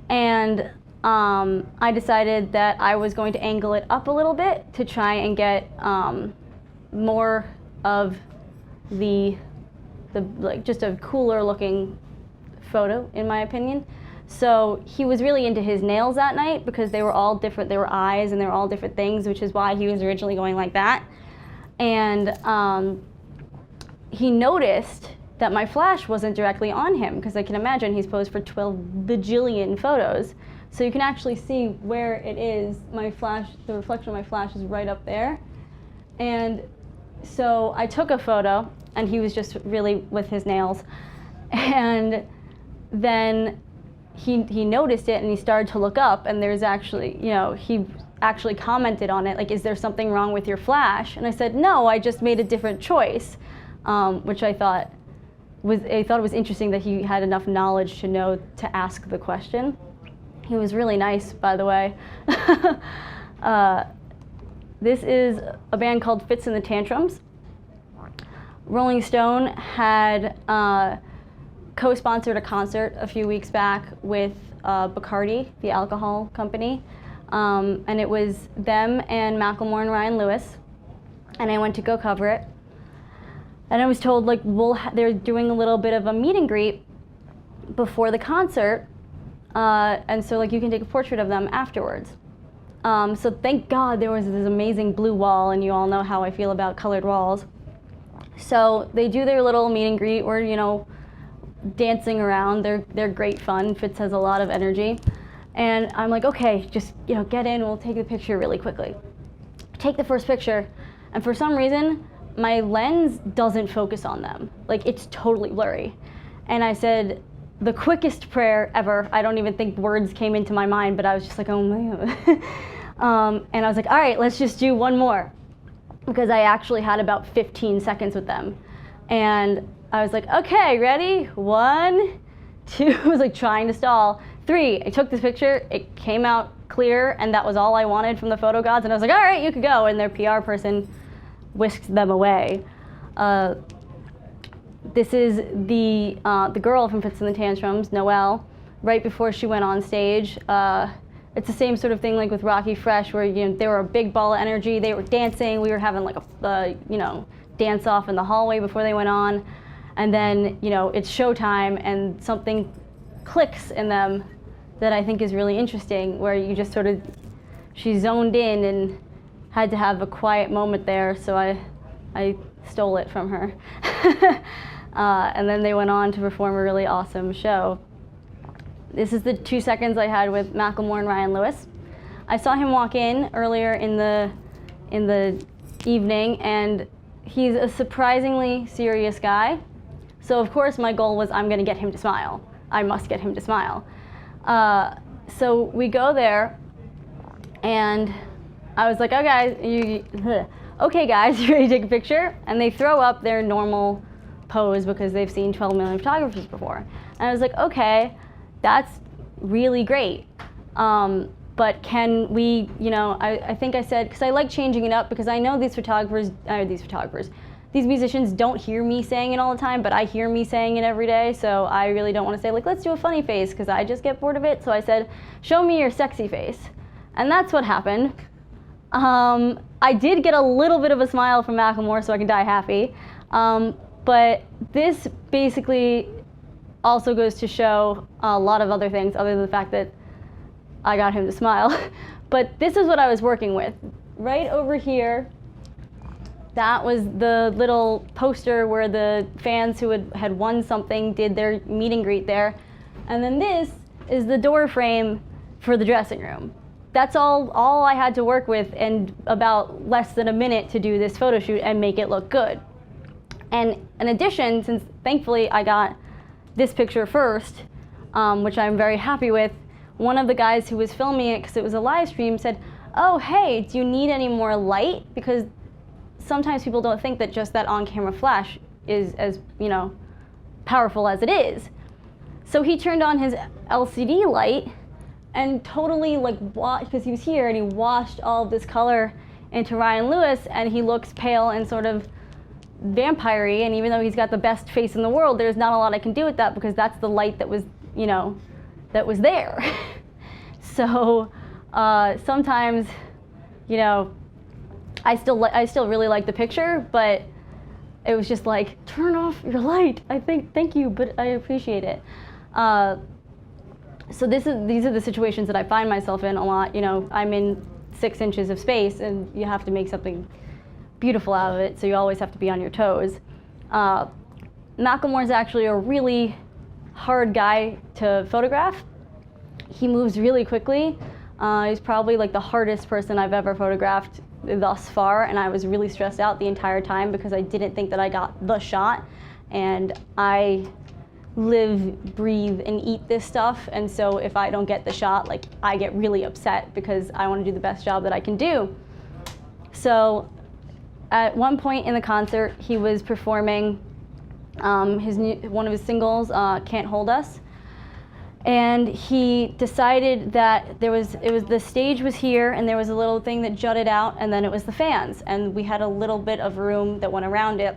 And I decided that I was going to angle it up a little bit to try and get more of the just a cooler looking photo, in my opinion. So he was really into his nails that night because they were all different. They were eyes and they were all different things, which is why he was originally going like that. And he noticed that my flash wasn't directly on him, because I can imagine he's posed for 12 bajillion photos. So you can actually see where it is. My flash, the reflection of my flash is right up there. And so I took a photo, and he was just really with his nails. And then he noticed it, and he started to look up, and there's actually, he actually commented on it, like, is there something wrong with your flash? And I said, no, I just made a different choice, which I thought it was interesting that he had enough knowledge to know to ask the question. He was really nice, by the way. This is a band called Fits in the Tantrums. Rolling Stone had co-sponsored a concert a few weeks back with Bacardi, the alcohol company, and it was them and Macklemore and Ryan Lewis, and I went to go cover it. And I was told, like, they're doing a little bit of a meet and greet before the concert, and so, like, you can take a portrait of them afterwards. So thank God there was this amazing blue wall, and you all know how I feel about colored walls. So they do their little meet and greet. We're, dancing around. They're great fun. Fitz has a lot of energy. And I'm like, okay, just, get in, we'll take the picture really quickly. Take the first picture, and for some reason, my lens doesn't focus on them. Like, it's totally blurry. And I said the quickest prayer ever. I don't even think words came into my mind, but I was just like, oh my God. And I was like, all right, let's just do one more. Because I actually had about 15 seconds with them. And I was like, okay, ready? 1, 2, I was like trying to stall. 3, I took this picture, it came out clear, and that was all I wanted from the photo gods. And I was like, all right, you could go. And their PR person whisked them away. This is the girl from Fits in the Tantrums, Noelle, right before she went on stage. It's the same sort of thing like with Rocky Fresh, where they were a big ball of energy. They were dancing. We were having like a dance off in the hallway before they went on, and then it's showtime, and something clicks in them that I think is really interesting, where you just sort of, she zoned in and had to have a quiet moment there, so I stole it from her. And then they went on to perform a really awesome show. This is the 2 seconds I had with Macklemore and Ryan Lewis. I saw him walk in earlier in the evening, and he's a surprisingly serious guy. So of course my goal was, I'm gonna get him to smile. I must get him to smile. So we go there, and I was like, oh guys, okay guys, you ready to take a picture? And they throw up their normal pose because they've seen 12 million photographers before. And I was like, okay, that's really great. But can we, I think I said, because I like changing it up, because I know these musicians don't hear me saying it all the time, but I hear me saying it every day, so I really don't want to say, like, let's do a funny face, because I just get bored of it. So I said, show me your sexy face. And that's what happened. I did get a little bit of a smile from Macklemore, so I can die happy. But this basically also goes to show a lot of other things, other than the fact that I got him to smile. But this is what I was working with. Right over here, that was the little poster where the fans who had won something did their meet and greet there. And then this is the door frame for the dressing room. That's all I had to work with, and about less than a minute to do this photo shoot and make it look good. And in addition, since thankfully I got this picture first, which I'm very happy with, one of the guys who was filming it, because it was a live stream, said, oh, hey, do you need any more light? Because sometimes people don't think that just that on-camera flash is as, powerful as it is. So he turned on his LCD light and totally, because he was here, and he washed all of this color into Ryan Lewis, and he looks pale and sort of vampire-y, and even though he's got the best face in the world, there's not a lot I can do with that, because that's the light that was, that was there. So sometimes, I still really like the picture, but it was just like, turn off your light. Thank you, but I appreciate it. So these are the situations that I find myself in a lot. You know, I'm in 6 inches of space, and you have to make something beautiful out of it, so you always have to be on your toes. Macklemore's actually a really hard guy to photograph. He moves really quickly. He's probably like the hardest person I've ever photographed thus far, and I was really stressed out the entire time because I didn't think that I got the shot, and I live, breathe, and eat this stuff, and so if I don't get the shot, like, I get really upset because I want to do the best job that I can do. So at one point in the concert, he was performing one of his singles, Can't Hold Us, and he decided that the stage was here, and there was a little thing that jutted out, and then it was the fans, and we had a little bit of room that went around it.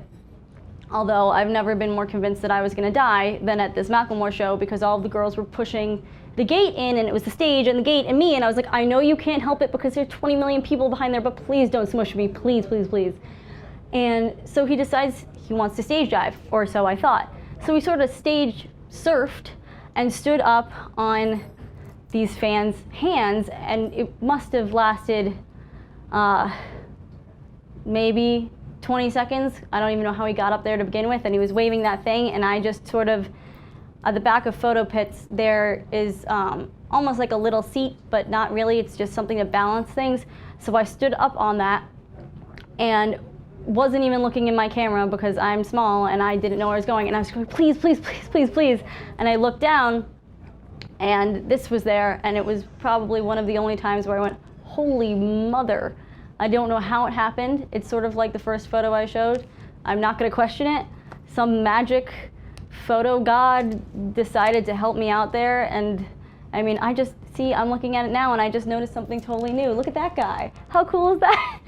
Although I've never been more convinced that I was gonna die than at this Macklemore show, because all of the girls were pushing the gate in, and it was the stage and the gate and me, and I was like, I know you can't help it because there's 20 million people behind there, but please don't smush me, please, please, please. And so he decides he wants to stage dive, or so I thought. So we sort of stage surfed and stood up on these fans' hands, and it must have lasted maybe 20 seconds. I don't even know how he got up there to begin with, and he was waving that thing, and I just sort of, at the back of photo pits, there is almost like a little seat, but not really, it's just something to balance things. So I stood up on that and wasn't even looking in my camera because I'm small and I didn't know where I was going, and I was going, please, please, please, please, please. And I looked down, and this was there, and it was probably one of the only times where I went, holy mother. I don't know how it happened. It's sort of like the first photo I showed. I'm not gonna question it. Some magic photo god decided to help me out there, and I mean, I'm looking at it now and I just noticed something totally new. Look at that guy. How cool is that?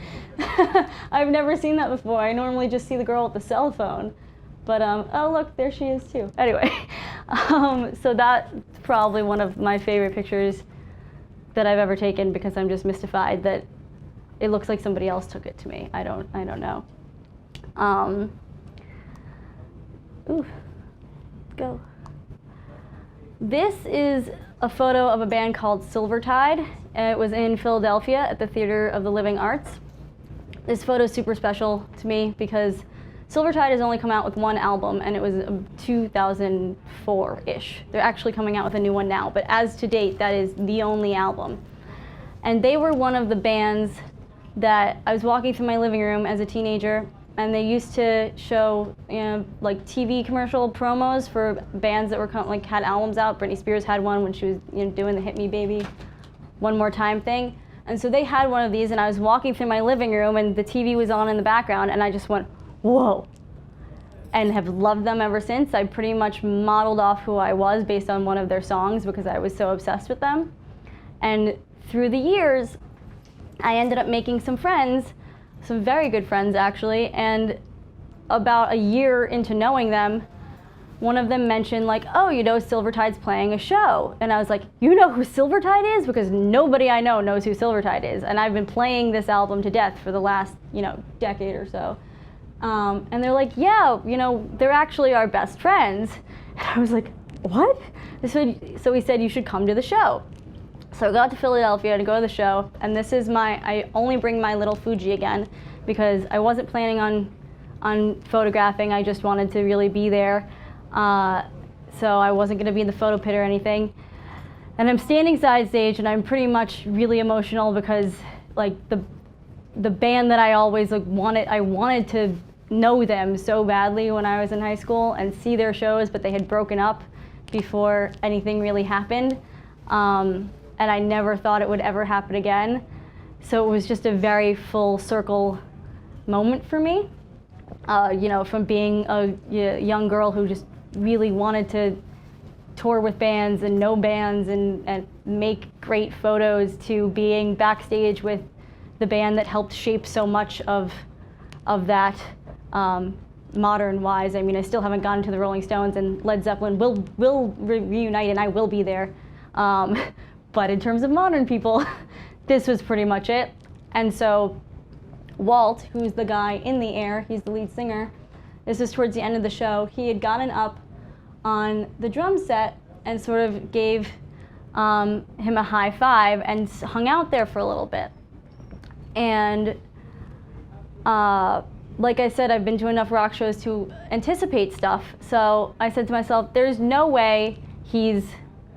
I've never seen that before. I normally just see the girl with the cell phone. But, oh look, there she is too. Anyway, so that's probably one of my favorite pictures that I've ever taken, because I'm just mystified that it looks like somebody else took it to me. I don't know. Ooh, go. This is a photo of a band called Silvertide. It was in Philadelphia at the Theater of the Living Arts. This photo is super special to me because Silvertide has only come out with one album, and it was 2004-ish. They're actually coming out with a new one now, but as to date, that is the only album. And they were one of the bands that I was walking through my living room as a teenager, and they used to show, you know, like TV commercial promos for bands that were had albums out. Britney Spears had one when she was, you know, doing the Hit Me Baby One More Time thing. And so they had one of these, and I was walking through my living room, and the TV was on in the background, and I just went, whoa, and have loved them ever since. I pretty much modeled off who I was based on one of their songs because I was so obsessed with them. And through the years, I ended up making some friends, some very good friends actually, and about a year into knowing them, one of them mentioned like, oh, you know, Silvertide's playing a show. And I was like, you know who Silvertide is? Because nobody I know knows who Silvertide is. And I've been playing this album to death for the last, you know, decade or so. And they're like, yeah, you know, they're actually our best friends. And I was like, what? So he said, you should come to the show. So I got to Philadelphia to go to the show, and this is I only bring my little Fuji again because I wasn't planning on photographing. I just wanted to really be there. So I wasn't gonna be in the photo pit or anything. And I'm standing side stage, and I'm pretty much really emotional because like the band that I always wanted to know them so badly when I was in high school and see their shows, but they had broken up before anything really happened. And I never thought it would ever happen again. So it was just a very full circle moment for me. You know, from being a young girl who just really wanted to tour with bands and know bands and make great photos, to being backstage with the band that helped shape so much of that modern-wise. I mean, I still haven't gotten to the Rolling Stones, and Led Zeppelin will reunite, and I will be there. But in terms of modern people, this was pretty much it. And so Walt, who's the guy in the air, he's the lead singer, this is towards the end of the show, he had gotten up on the drum set and sort of gave him a high five and hung out there for a little bit. And like I said, I've been to enough rock shows to anticipate stuff. So I said to myself, there's no way he's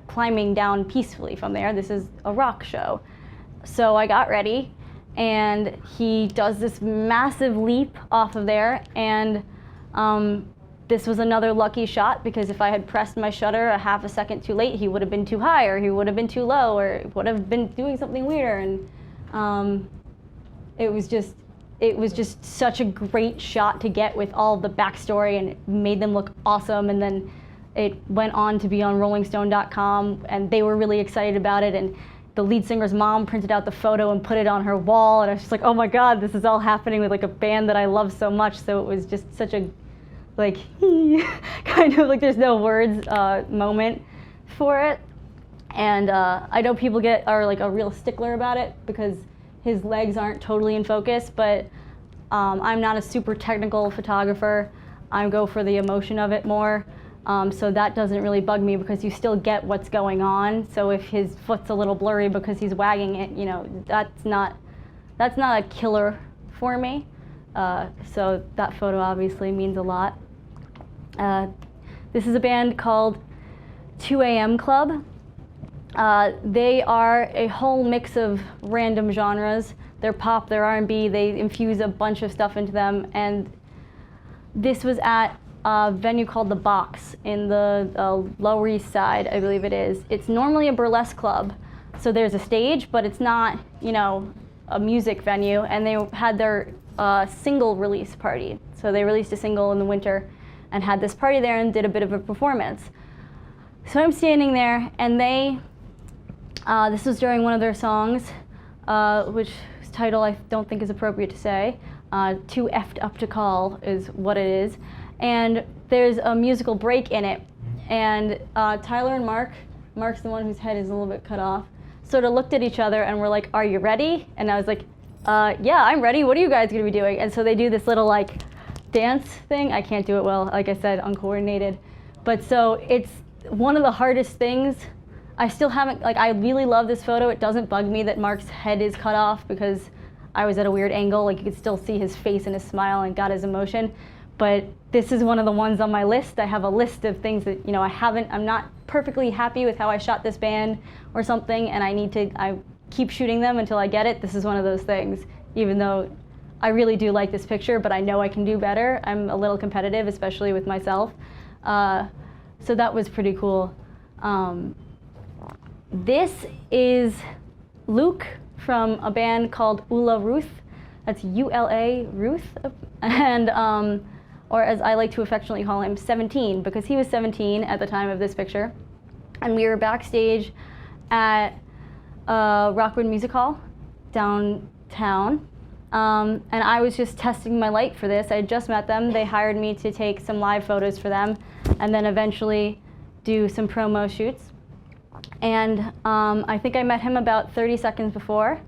climbing down peacefully from there. This is a rock show. So I got ready, and he does this massive leap off of there. And this was another lucky shot, because if I had pressed my shutter a half a second too late, he would have been too high, or he would have been too low, or would have been doing something weirder. And it was just such a great shot to get with all the backstory, and it made them look awesome. And then it went on to be on rollingstone.com, and they were really excited about it. And the lead singer's mom printed out the photo and put it on her wall, and I was just like, oh my God, this is all happening with like a band that I love so much. So it was just such a like kind of like there's no words moment for it. And I know people are like a real stickler about it because his legs aren't totally in focus, but I'm not a super technical photographer. I go for the emotion of it more. So that doesn't really bug me, because you still get what's going on. So if his foot's a little blurry because he's wagging it, you know, that's not a killer for me. So that photo obviously means a lot. This is a band called 2 AM Club. They are a whole mix of random genres. They're pop, they're R&B, they infuse a bunch of stuff into them. And this was at a venue called The Box in the Lower East Side, I believe it is. It's normally a burlesque club, so there's a stage, but it's not, you know, a music venue. And they had their single release party. So they released a single in the winter and had this party there and did a bit of a performance. So I'm standing there, and this was during one of their songs, which title I don't think is appropriate to say. Too effed up to call is what it is. And there's a musical break in it. And Tyler and Mark's the one whose head is a little bit cut off, sort of looked at each other and were like, are you ready? And I was like, yeah, I'm ready. What are you guys gonna be doing? And so they do this little like dance thing. I can't do it well, like I said, uncoordinated. But so it's one of the hardest things. I still haven't, like, I really love this photo. It doesn't bug me that Mark's head is cut off, because I was at a weird angle. Like, you could still see his face and his smile and got his emotion. But this is one of the ones on my list. I have a list of things that, you know, I'm not perfectly happy with how I shot this band or something, and I keep shooting them until I get it. This is one of those things, even though I really do like this picture, but I know I can do better. I'm a little competitive, especially with myself. So that was pretty cool. This is Luke from a band called Ula Ruth. That's U-L-A Ruth, and or as I like to affectionately call him, 17, because he was 17 at the time of this picture. And we were backstage at Rockwood Music Hall downtown, and I was just testing my light for this. I had just met them. They hired me to take some live photos for them, and then eventually do some promo shoots. And I think I met him about 30 seconds before.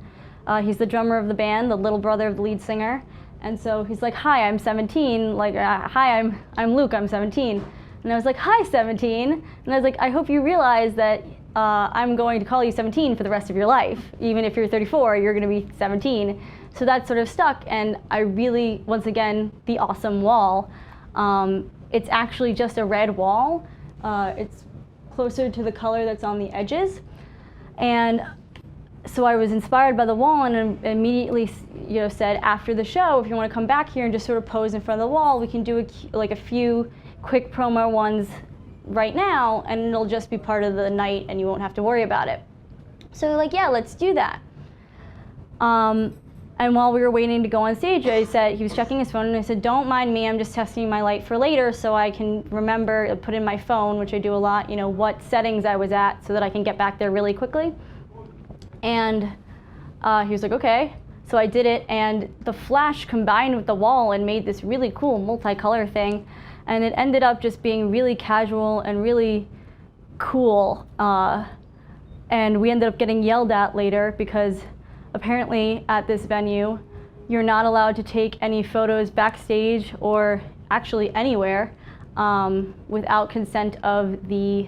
He's the drummer of the band, the little brother of the lead singer. And so he's like, hi, I'm 17. Like, hi, I'm Luke, I'm 17. And I was like, hi, 17. And I was like, I hope you realize that I'm going to call you 17 for the rest of your life. Even if you're 34, you're going to be 17. So that sort of stuck. And I really, once again, the awesome wall. It's actually just a red wall. It's closer to the color that's on the edges. And so I was inspired by the wall, and immediately, you know, said after the show, if you want to come back here and just sort of pose in front of the wall, we can do a few quick promo ones right now, and it'll just be part of the night, and you won't have to worry about it. So like, yeah, let's do that. And while we were waiting to go on stage, I said, he was checking his phone, and I said, don't mind me, I'm just testing my light for later so I can remember, put in my phone, which I do a lot, you know, what settings I was at so that I can get back there really quickly. And he was like, okay. So I did it, and the flash combined with the wall and made this really cool multicolor thing. And it ended up just being really casual and really cool. And we ended up getting yelled at later because apparently at this venue, you're not allowed to take any photos backstage or actually anywhere without consent of the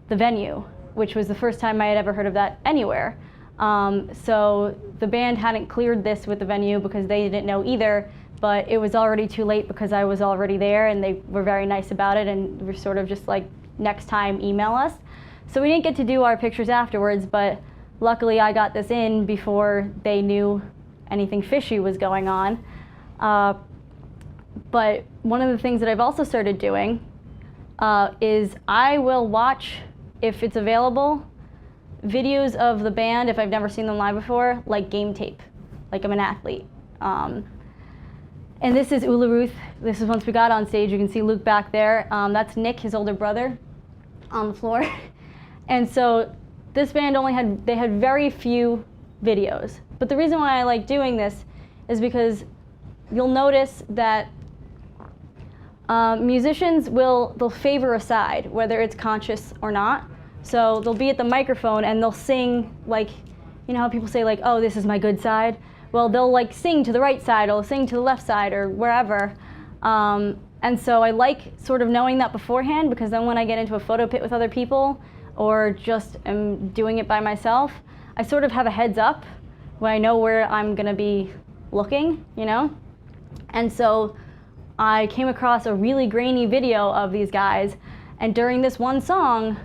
venue, which was the first time I had ever heard of that anywhere. So the band hadn't cleared this with the venue because they didn't know either, but it was already too late because I was already there, and they were very nice about it and were sort of just like, next time email us. So we didn't get to do our pictures afterwards, but luckily I got this in before they knew anything fishy was going on. But one of the things that I've also started doing is I will watch, if it's available, videos of the band if I've never seen them live before, like game tape, like I'm an athlete. And this is Ula Ruth. This is once we got on stage. You can see Luke back there. That's Nick, his older brother, on the floor. And so this band they had very few videos. But the reason why I like doing this is because you'll notice that musicians they'll favor a side, whether it's conscious or not. So they'll be at the microphone and they'll sing, like, you know how people say, like, oh, this is my good side? Well, they'll like sing to the right side or sing to the left side or wherever. And so I like sort of knowing that beforehand, because then when I get into a photo pit with other people or just am doing it by myself, I sort of have a heads up when I know where I'm gonna be looking, you know? And so I came across a really grainy video of these guys, and during this one song,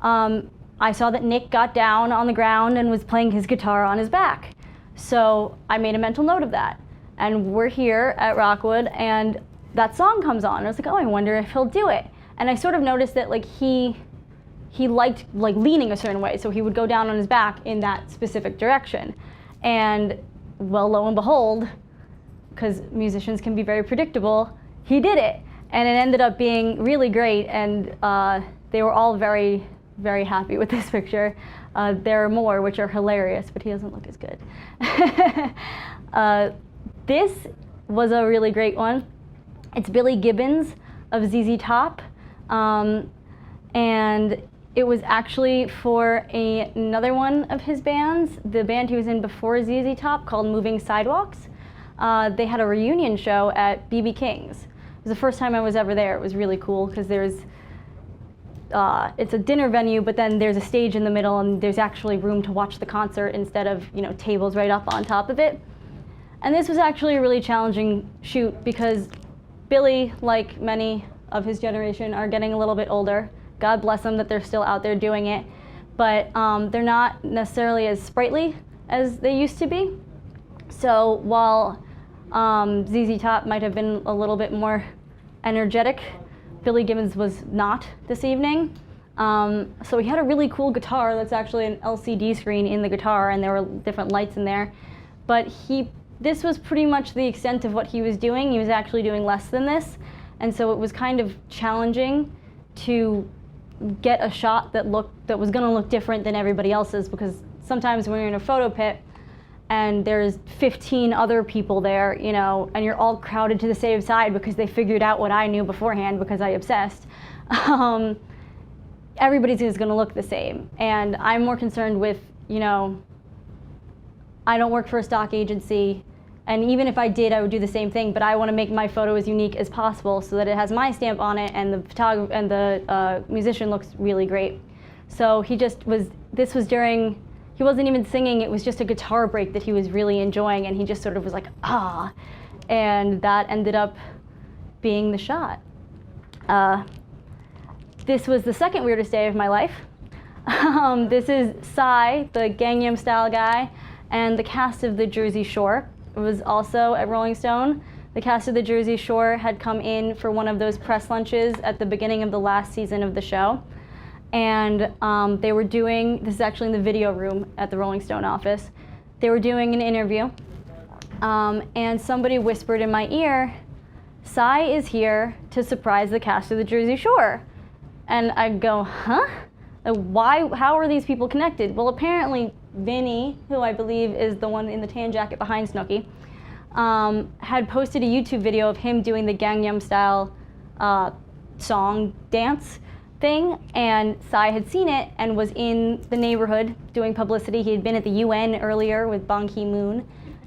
I saw that Nick got down on the ground and was playing his guitar on his back. So I made a mental note of that. And we're here at Rockwood, and that song comes on. I was like, oh, I wonder if he'll do it. And I sort of noticed that like he liked like leaning a certain way, so he would go down on his back in that specific direction. And well, lo and behold, because musicians can be very predictable, he did it. And it ended up being really great, and they were all very, very happy with this picture. There are more which are hilarious, but he doesn't look as good. This was a really great one. It's Billy Gibbons of ZZ Top, and it was actually for another one of his bands, the band he was in before ZZ Top, called Moving Sidewalks. They had a reunion show at BB King's. It was the first time I was ever there. It was really cool because it's a dinner venue, but then there's a stage in the middle, and there's actually room to watch the concert instead of, you know, tables right up on top of it. And this was actually a really challenging shoot because Billy, like many of his generation, are getting a little bit older. God bless them that they're still out there doing it, but they're not necessarily as sprightly as they used to be. So while ZZ Top might have been a little bit more energetic, Billy Gibbons was not this evening. So he had a really cool guitar that's actually an LCD screen in the guitar, and there were different lights in there. But this was pretty much the extent of what he was doing. He was actually doing less than this. And so it was kind of challenging to get a shot that was gonna look different than everybody else's, because sometimes when you're in a photo pit and there's 15 other people there, you know, and you're all crowded to the same side because they figured out what I knew beforehand because I obsessed, everybody's just gonna look the same. And I'm more concerned with, you know, I don't work for a stock agency, and even if I did, I would do the same thing, but I want to make my photo as unique as possible so that it has my stamp on it, and the musician looks really great. So this was during, he wasn't even singing, it was just a guitar break that he was really enjoying, and he just sort of was like, ah, and that ended up being the shot. This was the second weirdest day of my life. This is Psy, the Gangnam Style guy, and the cast of the Jersey Shore. It was also at Rolling Stone. The cast of the Jersey Shore had come in for one of those press lunches at the beginning of the last season of the show. And they were doing, this is actually in the video room at the Rolling Stone office, they were doing an interview. And somebody whispered in my ear, Psy is here to surprise the cast of the Jersey Shore. And I go, huh? How are these people connected? Well, apparently Vinny, who I believe is the one in the tan jacket behind Snooki, had posted a YouTube video of him doing the Gangnam Style song dance thing, and Psy had seen it and was in the neighborhood doing publicity. He had been at the UN earlier with Ban Ki-moon,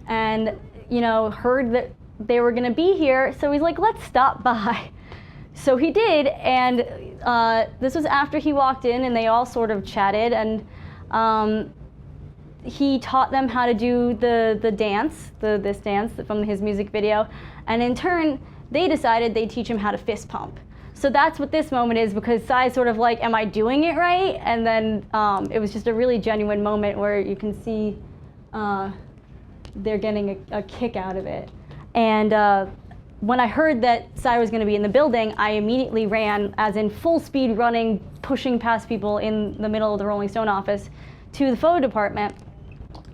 and heard that they were gonna be here, so he's like, let's stop by. So he did, and this was after he walked in, and they all sort of chatted, and he taught them how to do the dance, this dance from his music video, and in turn, they decided they'd teach him how to fist pump. So that's what this moment is, because Sai's sort of like, am I doing it right? And then it was just a really genuine moment where you can see they're getting a kick out of it. And when I heard that Sai was going to be in the building, I immediately ran, as in full speed running, pushing past people in the middle of the Rolling Stone office, to the photo department,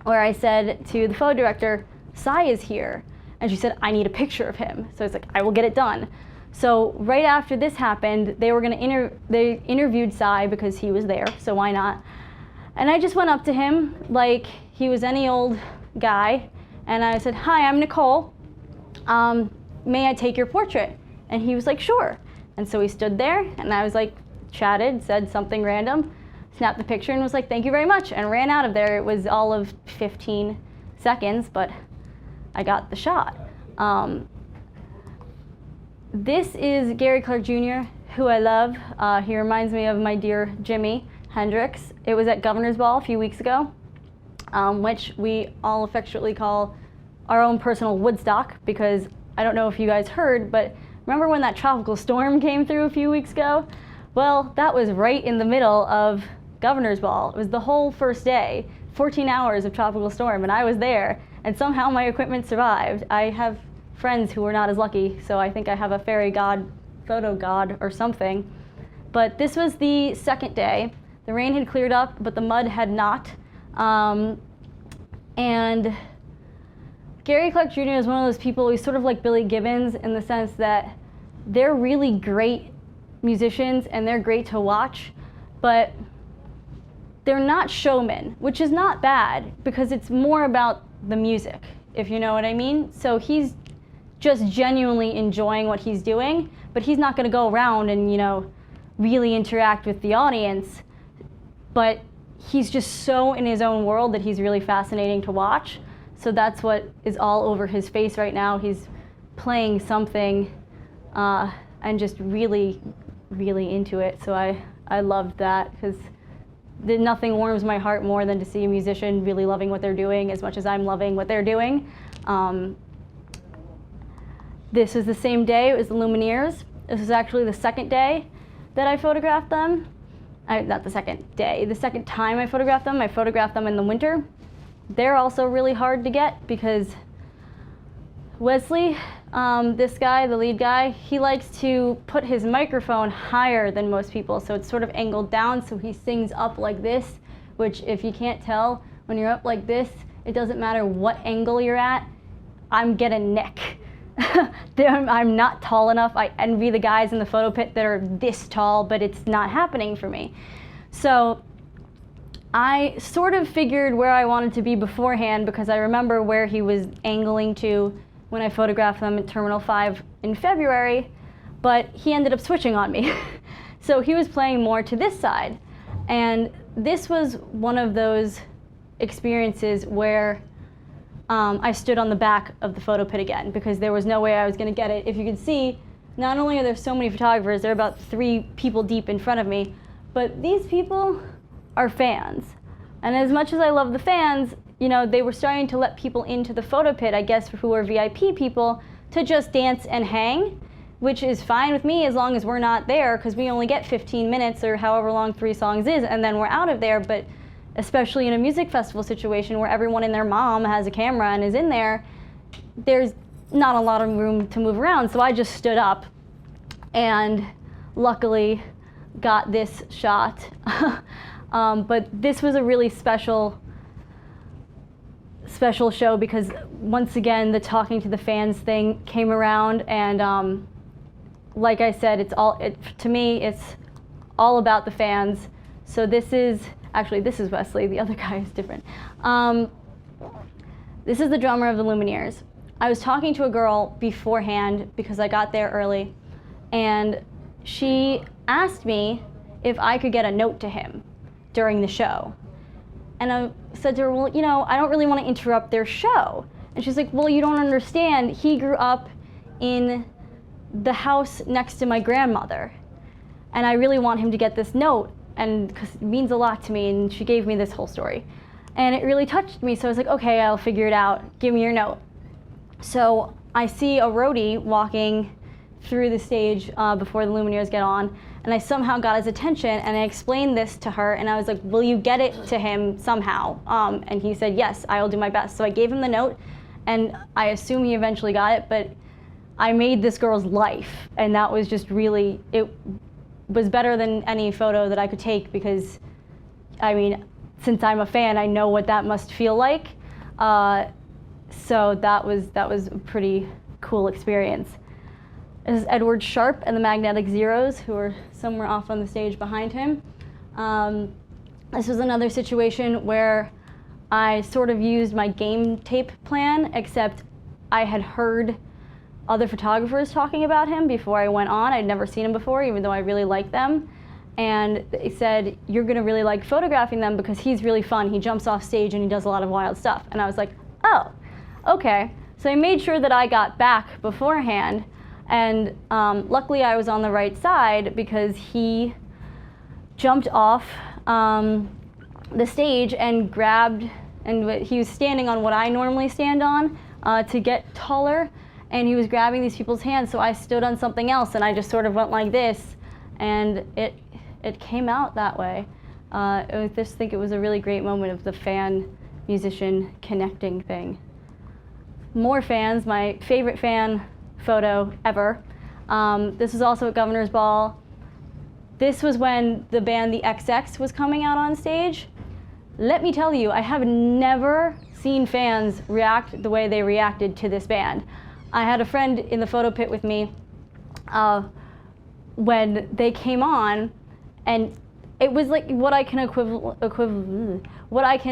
where I said to the photo director, Sai is here. And she said, I need a picture of him. So it's like, I will get it done. So right after this happened, they interviewed Sai because he was there, so why not? And I just went up to him like he was any old guy, and I said, hi, I'm Nicole. May I take your portrait? And he was like, sure. And so he stood there, and I was like, chatted, said something random, snapped the picture, and was like, thank you very much, and ran out of there. It was all of 15 seconds, but I got the shot. This is Gary Clark Jr., who I love. He reminds me of my dear Jimi Hendrix. It was at Governor's Ball a few weeks ago, which we all affectionately call our own personal Woodstock, because I don't know if you guys heard, but remember when that tropical storm came through a few weeks ago? Well, that was right in the middle of Governor's Ball. It was the whole first day, 14 hours of tropical storm, and I was there, and somehow my equipment survived. I have friends who were not as lucky, so I think I have a fairy god, photo god, or something. But this was the second day. The rain had cleared up, but the mud had not. And Gary Clark Jr. is one of those people, he's sort of like Billy Gibbons in the sense that they're really great musicians and they're great to watch, but they're not showmen, which is not bad because it's more about the music, if you know what I mean. So he's just genuinely enjoying what he's doing, but he's not going to go around and, really interact with the audience. But he's just so in his own world that he's really fascinating to watch. So that's what is all over his face right now. He's playing something and just really, really into it. So I loved that, because nothing warms my heart more than to see a musician really loving what they're doing as much as I'm loving what they're doing. This was the same day, it was the Lumineers. This was actually the second day that I photographed them. Not the second day, the second time I photographed them. I photographed them in the winter. They're also really hard to get because Wesley, this guy, the lead guy, he likes to put his microphone higher than most people, so it's sort of angled down, so he sings up like this, which if you can't tell, when you're up like this, it doesn't matter what angle you're at, I'm getting neck. I'm not tall enough. I envy the guys in the photo pit that are this tall, but it's not happening for me. So I sort of figured where I wanted to be beforehand, because I remember where he was angling to when I photographed them at Terminal 5 in February, but he ended up switching on me. So he was playing more to this side. And this was one of those experiences where I stood on the back of the photo pit again, because there was no way I was going to get it. If you could see, not only are there so many photographers, there are about 3 people deep in front of me, but these people are fans. And as much as I love the fans, they were starting to let people into the photo pit, I guess, who are VIP people, to just dance and hang, which is fine with me as long as we're not there, because we only get 15 minutes or however long 3 songs is, and then we're out of there. But especially in a music festival situation where everyone and their mom has a camera and is in there, there's not a lot of room to move around. So I just stood up and luckily got this shot. But this was a really special show because once again, the talking to the fans thing came around, and like I said, to me, it's all about the fans. So this is Wesley, the other guy is different. This is the drummer of the Lumineers. I was talking to a girl beforehand because I got there early, and she asked me if I could get a note to him during the show. And I said to her, well, I don't really want to interrupt their show. And she's like, well, you don't understand. He grew up in the house next to my grandmother. And I really want him to get this note, and because it means a lot to me, and she gave me this whole story. And it really touched me, so I was like, okay, I'll figure it out. Give me your note. So I see a roadie walking through the stage before the Lumineers get on, and I somehow got his attention, and I explained this to her, and I was like, will you get it to him somehow? And he said, yes, I will do my best. So I gave him the note, and I assume he eventually got it, but I made this girl's life, and that was just really, it was better than any photo that I could take, because, I mean, since I'm a fan, I know what that must feel like. So that was a pretty cool experience. This is Edward Sharp and the Magnetic Zeros, who are somewhere off on the stage behind him. This was another situation where I sort of used my game tape plan, except I had heard other photographers talking about him before I went on. I'd never seen him before, even though I really liked them. And they said, you're gonna really like photographing them because he's really fun. He jumps off stage and he does a lot of wild stuff. And I was like, oh, okay. So I made sure that I got back beforehand. And luckily I was on the right side, because he jumped off the stage and grabbed, and he was standing on what I normally stand on to get taller. And he was grabbing these people's hands, so I stood on something else, and I just sort of went like this, and it came out that way. I just think it was a really great moment of the fan-musician connecting thing. More fans, my favorite fan photo ever. This was also at Governor's Ball. This was when the band The XX was coming out on stage. Let me tell you, I have never seen fans react the way they reacted to this band. I had a friend in the photo pit with me when they came on, and it was like what I can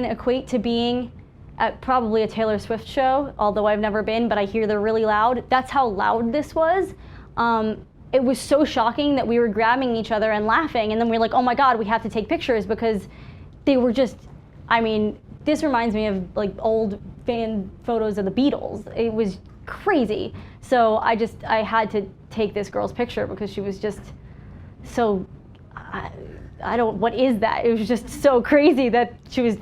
equate to being at probably a Taylor Swift show, although I've never been, but I hear they're really loud. That's how loud this was. It was so shocking that we were grabbing each other and laughing, and then we were like, oh my God, we have to take pictures, because they were just, I mean, this reminds me of like old fan photos of the Beatles. It was crazy. So I had to take this girl's picture, because she was just so, what is that? It was just so crazy that she'd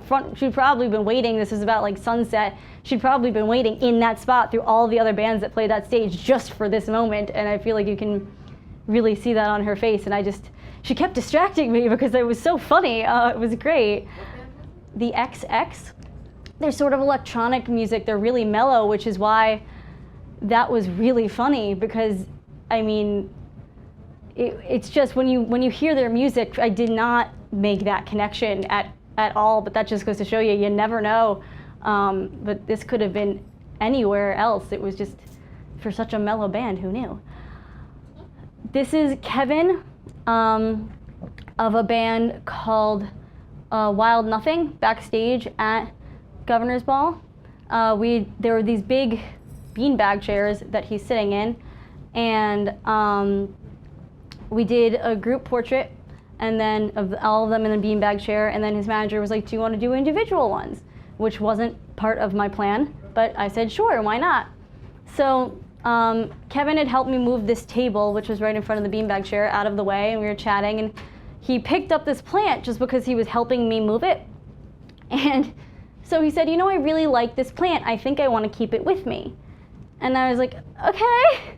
probably been waiting. This was about like sunset. She'd probably been waiting in that spot through all the other bands that played that stage just for this moment. And I feel like you can really see that on her face. And she kept distracting me because it was so funny. It was great. The XX, they're sort of electronic music. They're really mellow, which is why that was really funny, because I mean, it's just when you hear their music, I did not make that connection at all, but that just goes to show you, you never know. But this could have been anywhere else. It was just for such a mellow band, who knew? This is Kevin of a band called Wild Nothing, backstage at Governor's Ball. There were these big beanbag chairs that he's sitting in, and we did a group portrait, and then of all of them in a beanbag chair, and then his manager was like, do you want to do individual ones? Which wasn't part of my plan, but I said, sure, why not? So Kevin had helped me move this table, which was right in front of the beanbag chair, out of the way, and we were chatting, and he picked up this plant just because he was helping me move it. And so he said, you know, I really like this plant. I think I want to keep it with me. And I was like, okay.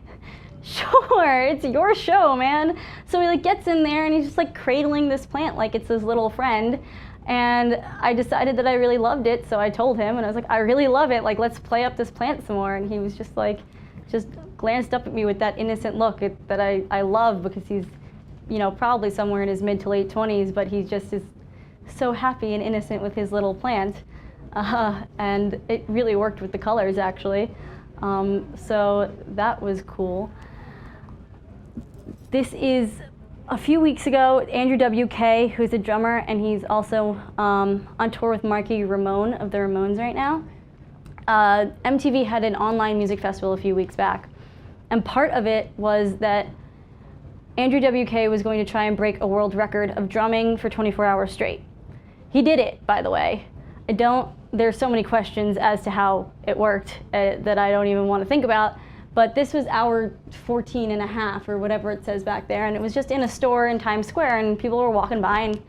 Sure, it's your show, man. So he like gets in there and he's just like cradling this plant like it's his little friend. And I decided that I really loved it, so I told him, and I was like, I really love it, like let's play up this plant some more. And he was just like, just glanced up at me with that innocent look that I love, because he's, you know, probably somewhere in his mid to late 20s, but he just is so happy and innocent with his little plant. And it really worked with the colors, actually. So that was cool. This is a few weeks ago, Andrew WK, who's a drummer, and he's also on tour with Marky Ramone of the Ramones right now. MTV had an online music festival a few weeks back, and part of it was that Andrew WK was going to try and break a world record of drumming for 24 hours straight. He did it, by the way. I don't there's so many questions as to how it worked that I don't even want to think about. But this was hour 14 and a half or whatever it says back there, and it was just in a store in Times Square, and people were walking by, and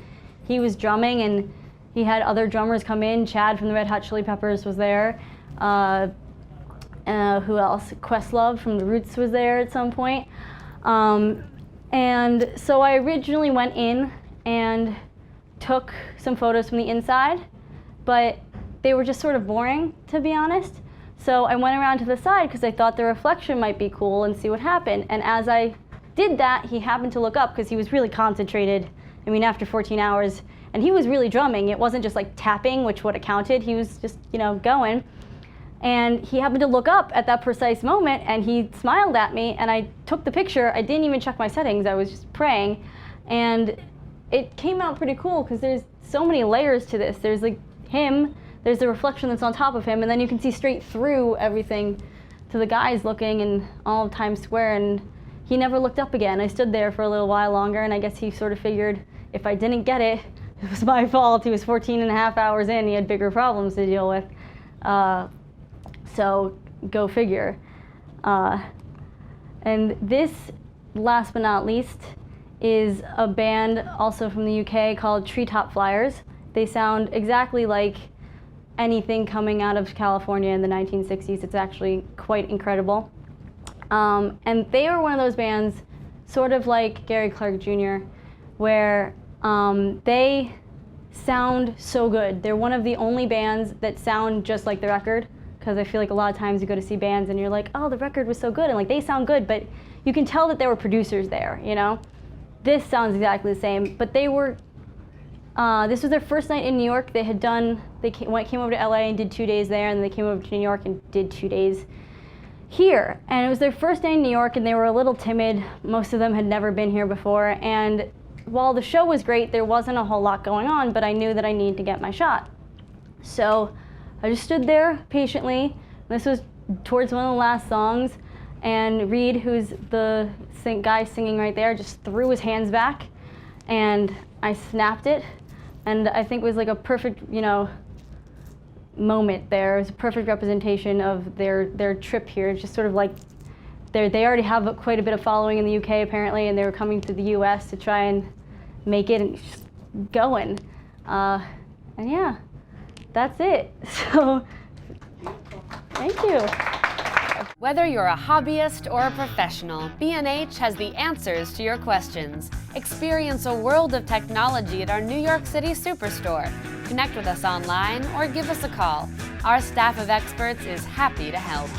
he was drumming, and he had other drummers come in. Chad from the Red Hot Chili Peppers was there. Who else? Questlove from the Roots was there at some point. And so I originally went in and took some photos from the inside, but they were just sort of boring, to be honest. So I went around to the side because I thought the reflection might be cool and see what happened. And as I did that, he happened to look up because he was really concentrated. I mean, after 14 hours, and he was really drumming. It wasn't just like tapping, which would have counted. He was just, going. And he happened to look up at that precise moment, and he smiled at me, and I took the picture. I didn't even check my settings. I was just praying. And it came out pretty cool because there's so many layers to this. There's like him, there's the reflection that's on top of him, and then you can see straight through everything to the guys looking in all of Times Square, and he never looked up again. I stood there for a little while longer, and I guess he sort of figured if I didn't get it, it was my fault. He was 14 and a half hours in. He had bigger problems to deal with. So go figure. And this, last but not least, is a band also from the UK called Treetop Flyers. They sound exactly like anything coming out of California in the 1960s. It's actually quite incredible. And they are one of those bands, sort of like Gary Clark Jr., where they sound so good. They're one of the only bands that sound just like the record, because I feel like a lot of times you go to see bands and you're like, oh, the record was so good, and like they sound good, but you can tell that there were producers there, This sounds exactly the same, but they were, this was their first night in New York. They came over to LA and did 2 days there, and then they came over to New York and did 2 days here. And it was their first day in New York, and they were a little timid. Most of them had never been here before, and while the show was great, there wasn't a whole lot going on, but I knew that I needed to get my shot. So I just stood there patiently. This was towards one of the last songs, and Reed, who's the guy singing right there, just threw his hands back, and I snapped it, and I think it was like a perfect, moment there. It was a perfect representation of their trip here. It's just sort of like they already have quite a bit of following in the UK apparently, and they were coming to the US to try and make it and just going. And yeah, that's it. So, thank you. Whether you're a hobbyist or a professional, B&H has the answers to your questions. Experience a world of technology at our New York City Superstore. Connect with us online or give us a call. Our staff of experts is happy to help.